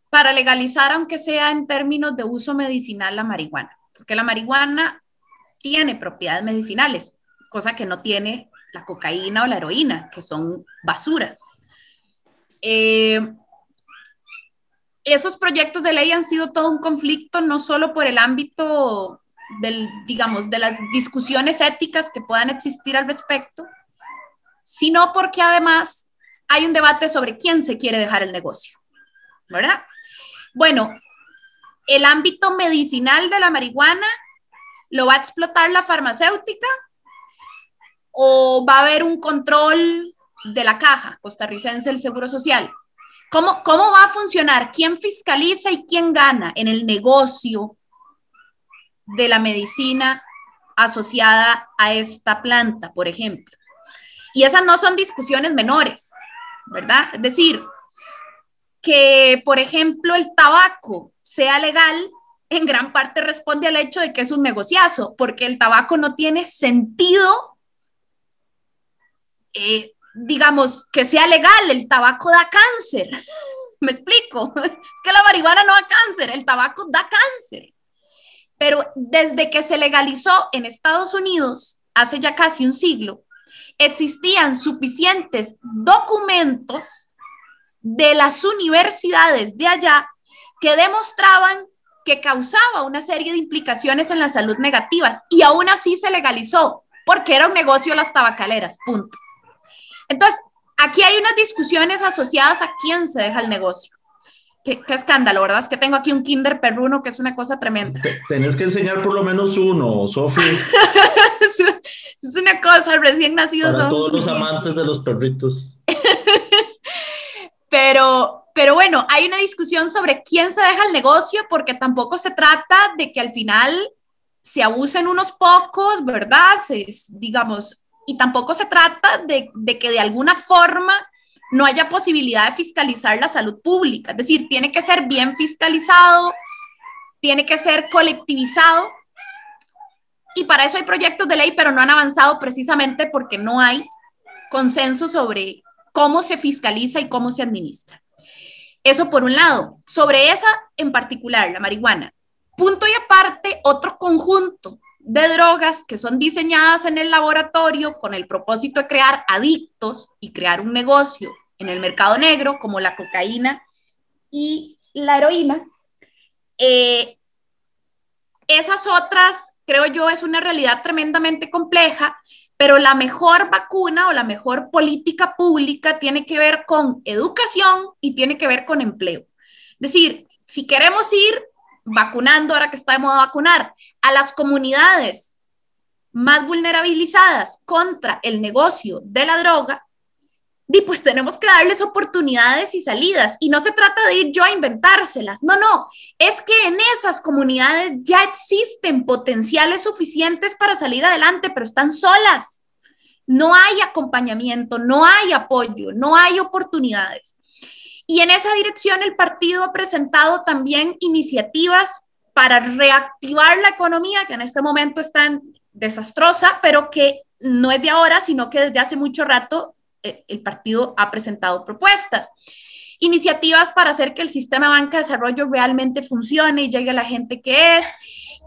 para legalizar, aunque sea en términos de uso medicinal, la marihuana, porque la marihuana tiene propiedades medicinales, cosa que no tiene la cocaína o la heroína, que son basura. Esos proyectos de ley han sido todo un conflicto, no solo por el ámbito de las discusiones éticas que puedan existir al respecto, sino porque además hay un debate sobre quién se quiere dejar el negocio, ¿verdad? Bueno, el ámbito medicinal de la marihuana, ¿lo va a explotar la farmacéutica o va a haber un control de la caja costarricense del Seguro Social? ¿Cómo va a funcionar? ¿Quién fiscaliza y quién gana en el negocio de la medicina asociada a esta planta, por ejemplo? Y esas no son discusiones menores, ¿verdad? Es decir, que, por ejemplo, el tabaco sea legal, en gran parte responde al hecho de que es un negociazo, porque el tabaco no tiene sentido, digamos, que sea legal. El tabaco da cáncer. ¿Me explico? Es que la marihuana no da cáncer, el tabaco da cáncer. Pero desde que se legalizó en Estados Unidos, hace ya casi un siglo, existían suficientes documentos de las universidades de allá que demostraban que causaba una serie de implicaciones en la salud negativas, y aún así se legalizó porque era un negocio las tabacaleras, punto. Entonces, aquí hay unas discusiones asociadas a quién se deja el negocio. Qué escándalo, ¿verdad? Es que tengo aquí un kinder perruno que es una cosa tremenda.
Tenés que enseñar por lo menos uno, Sofi.
Es una cosa, recién nacidos.
Para todos los amantes de los perritos.
Pero bueno, hay una discusión sobre quién se deja el negocio, porque tampoco se trata de que al final se abusen unos pocos, ¿verdad? Digamos, y tampoco se trata de que de alguna forma no haya posibilidad de fiscalizar la salud pública. Es decir, tiene que ser bien fiscalizado, tiene que ser colectivizado, y para eso hay proyectos de ley, pero no han avanzado precisamente porque no hay consenso sobre cómo se fiscaliza y cómo se administra. Eso por un lado. Sobre esa en particular, la marihuana. Punto y aparte, otro conjunto de drogas que son diseñadas en el laboratorio con el propósito de crear adictos y crear un negocio en el mercado negro, como la cocaína y la heroína. Esas otras, creo yo, es una realidad tremendamente compleja, pero la mejor vacuna o la mejor política pública tiene que ver con educación y tiene que ver con empleo. Es decir, si queremos ir vacunando, ahora que está de moda vacunar, a las comunidades más vulnerabilizadas contra el negocio de la droga, pues tenemos que darles oportunidades y salidas. Y no se trata de ir yo a inventárselas, no, es que en esas comunidades ya existen potenciales suficientes para salir adelante, pero están solas. No hay acompañamiento, no hay apoyo, no hay oportunidades. Y en esa dirección el partido ha presentado también iniciativas para reactivar la economía, que en este momento está desastrosa, pero que no es de ahora, sino que desde hace mucho rato el partido ha presentado propuestas. Iniciativas para hacer que el sistema de banca de desarrollo realmente funcione y llegue a la gente que es.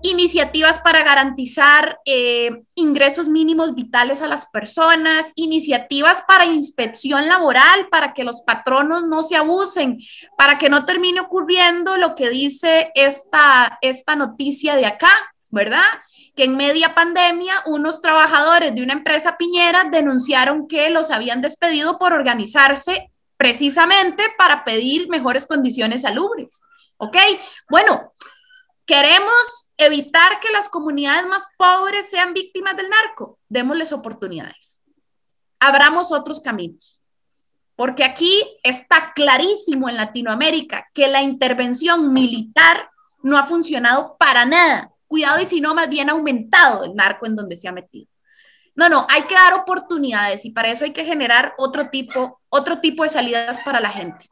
Iniciativas para garantizar ingresos mínimos vitales a las personas, iniciativas para inspección laboral, para que los patronos no se abusen, para que no termine ocurriendo lo que dice esta noticia de acá, ¿verdad? Que en media pandemia unos trabajadores de una empresa piñera denunciaron que los habían despedido por organizarse precisamente para pedir mejores condiciones salubres, ¿ok? Bueno, queremos evitar que las comunidades más pobres sean víctimas del narco. Démosles oportunidades. Abramos otros caminos. Porque aquí está clarísimo en Latinoamérica que la intervención militar no ha funcionado para nada. Cuidado, y si no, más bien ha aumentado el narco en donde se ha metido. No, hay que dar oportunidades, y para eso hay que generar otro tipo de salidas para la gente.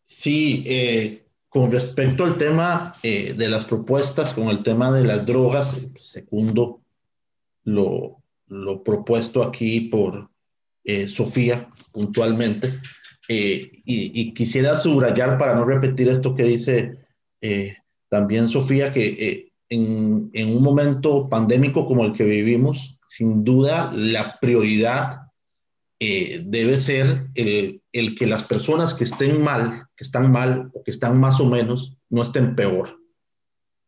Sí, con respecto al tema de las propuestas, con el tema de las drogas, segundo lo propuesto aquí por Sofía puntualmente, y quisiera subrayar para no repetir esto que dice también Sofía, que en un momento pandémico como el que vivimos, sin duda la prioridad debe ser el que las personas que están mal o que están más o menos no estén peor,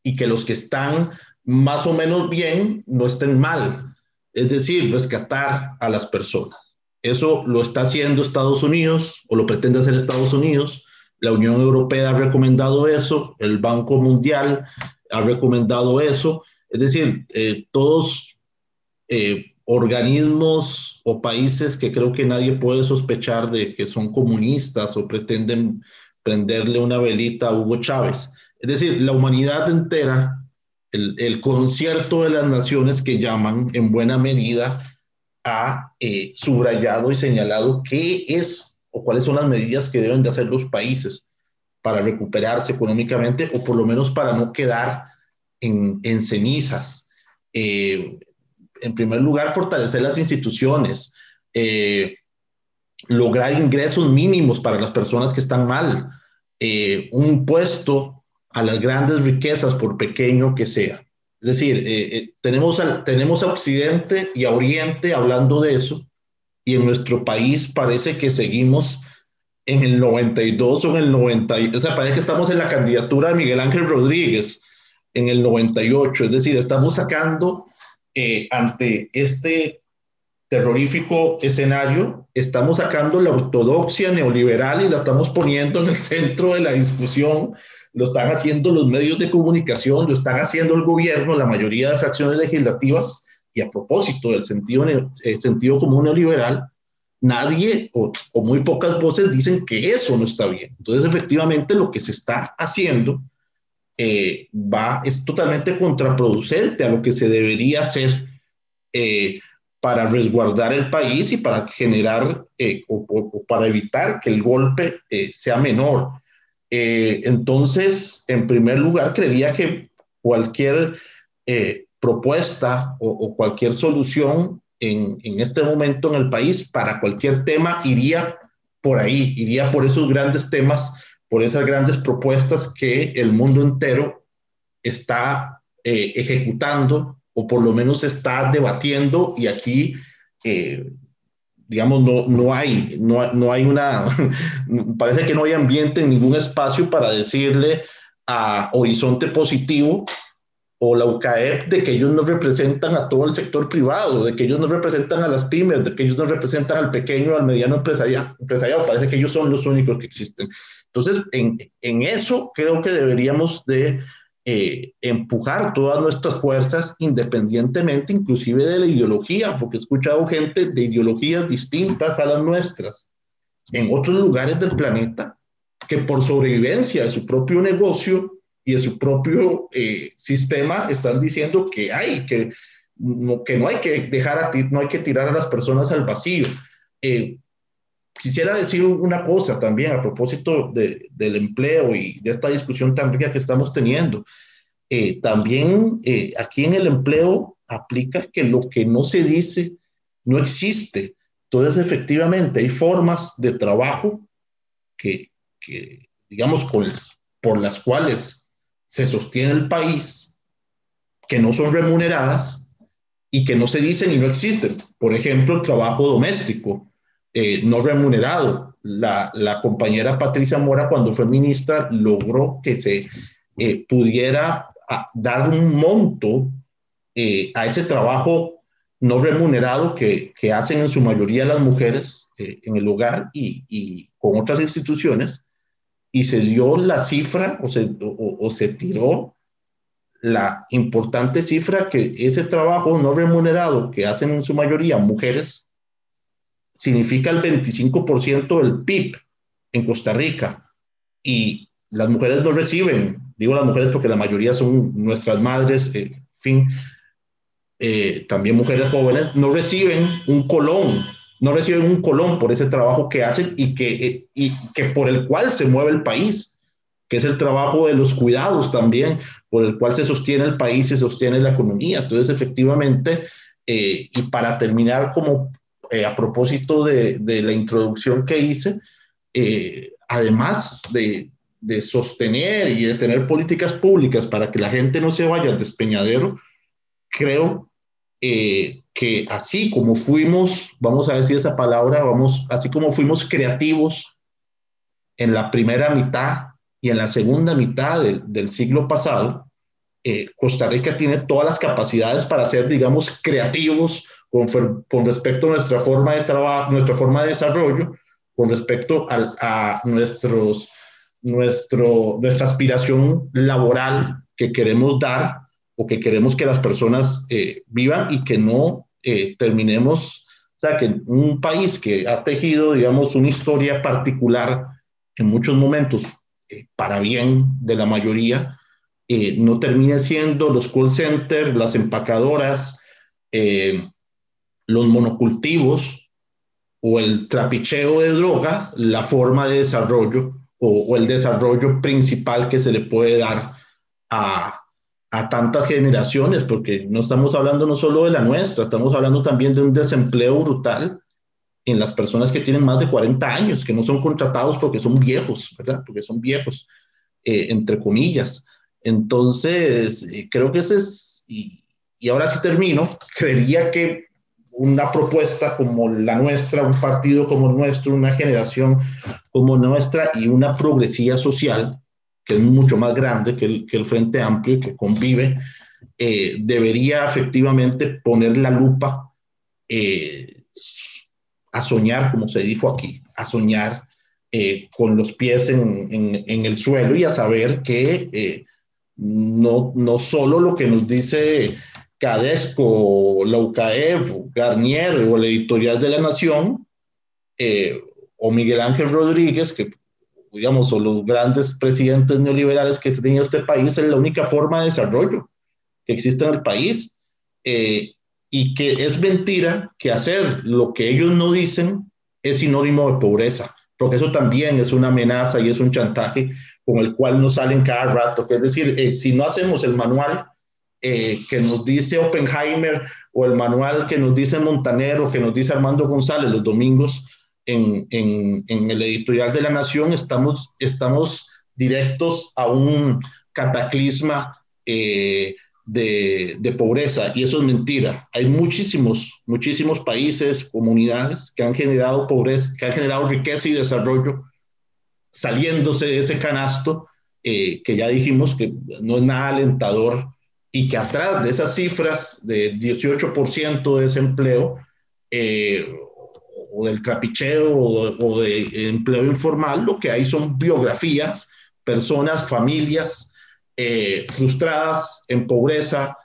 y que los que están más o menos bien no estén mal, es decir, rescatar a las personas. Eso lo está haciendo Estados Unidos, o lo pretende hacer Estados Unidos. La Unión Europea ha recomendado eso, el Banco Mundial ha recomendado eso, es decir, todos organismos o países que creo que nadie puede sospechar de que son comunistas o pretenden prenderle una velita a Hugo Chávez. Es decir, la humanidad entera, el concierto de las naciones que llaman en buena medida, ha subrayado y señalado qué es o cuáles son las medidas que deben de hacer los países para recuperarse económicamente, o por lo menos para no quedar en cenizas. En primer lugar, fortalecer las instituciones, lograr ingresos mínimos para las personas que están mal, un impuesto a las grandes riquezas, por pequeño que sea. Es decir, tenemos a Occidente y a Oriente hablando de eso, y en nuestro país parece que seguimos en el 92 o en el 90, o sea, parece que estamos en la candidatura de Miguel Ángel Rodríguez en el 98, es decir, estamos sacando ante este terrorífico escenario, estamos sacando la ortodoxia neoliberal y la estamos poniendo en el centro de la discusión. Lo están haciendo los medios de comunicación, lo están haciendo el gobierno, la mayoría de fracciones legislativas, y a propósito del sentido común neoliberal, nadie o muy pocas voces dicen que eso no está bien. Entonces, efectivamente, lo que se está haciendo es totalmente contraproducente a lo que se debería hacer para resguardar el país y para generar o para evitar que el golpe sea menor. Entonces, en primer lugar, creería que cualquier propuesta o cualquier solución en este momento en el país para cualquier tema iría por ahí, iría por esos grandes temas, por esas grandes propuestas que el mundo entero está ejecutando, o por lo menos está debatiendo, y aquí digamos, no hay una, parece que no hay ambiente en ningún espacio para decirle a Horizonte Positivo o la UCAEP de que ellos no representan a todo el sector privado, de que ellos no representan a las pymes, de que ellos no representan al pequeño, al mediano empresariado. Parece que ellos son los únicos que existen. Entonces, en eso creo que deberíamos de empujar todas nuestras fuerzas, independientemente inclusive de la ideología, porque he escuchado gente de ideologías distintas a las nuestras en otros lugares del planeta que por sobrevivencia de su propio negocio y de su propio sistema están diciendo que no hay que no hay que tirar a las personas al vacío. Quisiera decir una cosa también a propósito del empleo y de esta discusión tan rica que estamos teniendo. También aquí en el empleo aplica que lo que no se dice no existe. Entonces, efectivamente, hay formas de trabajo que digamos, por las cuales se sostiene el país, que no son remuneradas y que no se dicen y no existen. Por ejemplo, el trabajo doméstico. No remunerado. La compañera Patricia Mora, cuando fue ministra, logró que se pudiera dar un monto a ese trabajo no remunerado que hacen en su mayoría las mujeres en el hogar y con otras instituciones, y se dio la cifra o se tiró la importante cifra que ese trabajo no remunerado que hacen en su mayoría mujeres significa el 25% del PIB en Costa Rica, y las mujeres no reciben, digo las mujeres porque la mayoría son nuestras madres, en fin, también mujeres jóvenes, no reciben un colón por ese trabajo que hacen y que por el cual se mueve el país. que es el trabajo de los cuidados también, por el cual se sostiene el país, se sostiene la economía. Entonces, efectivamente, y para terminar, como a propósito de la introducción que hice, además de sostener y de tener políticas públicas para que la gente no se vaya al despeñadero, creo que así como fuimos, vamos a decir esa palabra, así como fuimos creativos en la primera mitad y en la segunda mitad del siglo pasado, Costa Rica tiene todas las capacidades para ser, digamos, creativos con respecto a nuestra forma de trabajo, nuestra forma de desarrollo, con respecto a nuestra aspiración laboral que queremos dar o que queremos que las personas vivan y que no terminemos, o sea, que un país que ha tejido, digamos, una historia particular en muchos momentos para bien de la mayoría, no termine siendo los call centers, las empacadoras, los monocultivos o el trapicheo de droga la forma de desarrollo o el desarrollo principal que se le puede dar a tantas generaciones, porque no estamos hablando no solo de la nuestra, estamos hablando también de un desempleo brutal en las personas que tienen más de 40 años, que no son contratados porque son viejos, ¿verdad? Porque son viejos, entre comillas. Entonces, creo que ese es, y ahora sí termino, creería que una propuesta como la nuestra, un partido como el nuestro, una generación como nuestra y una progresía social, que es mucho más grande que el Frente Amplio, que convive, debería efectivamente poner la lupa a soñar, como se dijo aquí, a soñar con los pies en el suelo y a saber que no solo lo que nos dice Cadesco, la UCAEF, Garnier o el editorial de La Nación, o Miguel Ángel Rodríguez, que digamos, o los grandes presidentes neoliberales que ha tenido este país, es la única forma de desarrollo que existe en el país. Y que es mentira que hacer lo que ellos no dicen es sinónimo de pobreza, porque eso también es una amenaza y es un chantaje con el cual nos salen cada rato. Que es decir, si no hacemos el manual que nos dice Oppenheimer o el manual que nos dice Montaner o que nos dice Armando González los domingos en el editorial de La Nación, estamos directos a un cataclisma de pobreza, y eso es mentira. Hay muchísimos países, comunidades que han generado pobreza, que han generado riqueza y desarrollo saliéndose de ese canasto, que ya dijimos que no es nada alentador, y que atrás de esas cifras de 18% de desempleo, o del trapicheo o de empleo informal, lo que hay son biografías, personas, familias frustradas, en pobreza,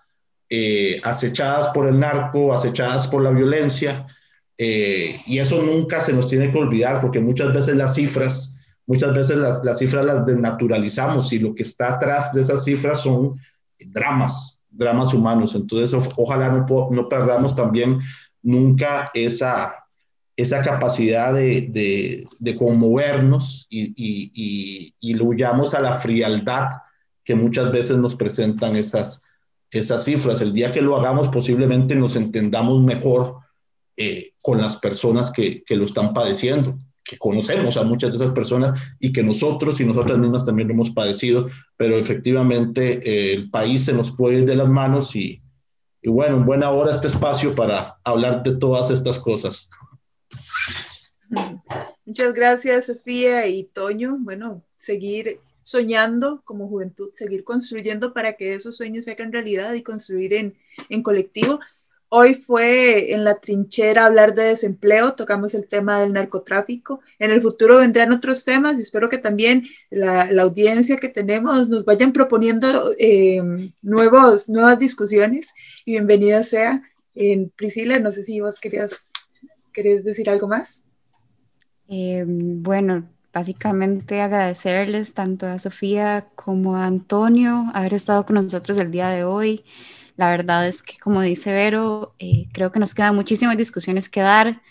acechadas por el narco, acechadas por la violencia, y eso nunca se nos tiene que olvidar, porque muchas veces las cifras las desnaturalizamos, y lo que está atrás de esas cifras son dramas humanos. Entonces, ojalá no perdamos también nunca esa capacidad de conmovernos y le huyamos a la frialdad que muchas veces nos presentan esas cifras. El día que lo hagamos, posiblemente nos entendamos mejor con las personas que lo están padeciendo, que conocemos a muchas de esas personas y que nosotros y nosotras mismas también lo hemos padecido, pero efectivamente el país se nos puede ir de las manos, y bueno, en buena hora este espacio para hablar de todas estas cosas.
Muchas gracias, Sofía y Toño. Bueno, seguir soñando como juventud, seguir construyendo para que esos sueños se hagan realidad y construir en colectivo. Hoy fue en La Trinchera hablar de desempleo, tocamos el tema del narcotráfico. En el futuro vendrán otros temas y espero que también la audiencia que tenemos nos vayan proponiendo nuevas discusiones, y bienvenida sea. Priscila, no sé si vos querés decir algo más.
Bueno, básicamente agradecerles tanto a Sofía como a Antonio haber estado con nosotros el día de hoy. La verdad es que, como dice Vero, creo que nos quedan muchísimas discusiones que dar.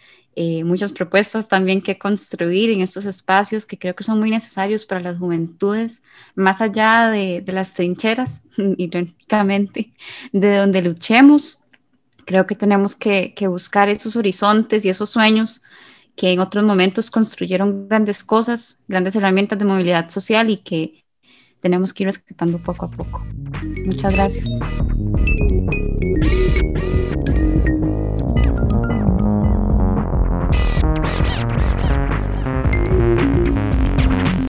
muchas propuestas también que construir en estos espacios que creo que son muy necesarios para las juventudes, más allá de las trincheras, irónicamente, de donde luchemos. Creo que tenemos que buscar esos horizontes y esos sueños que en otros momentos construyeron grandes cosas, grandes herramientas de movilidad social y que tenemos que ir rescatando poco a poco. Muchas gracias.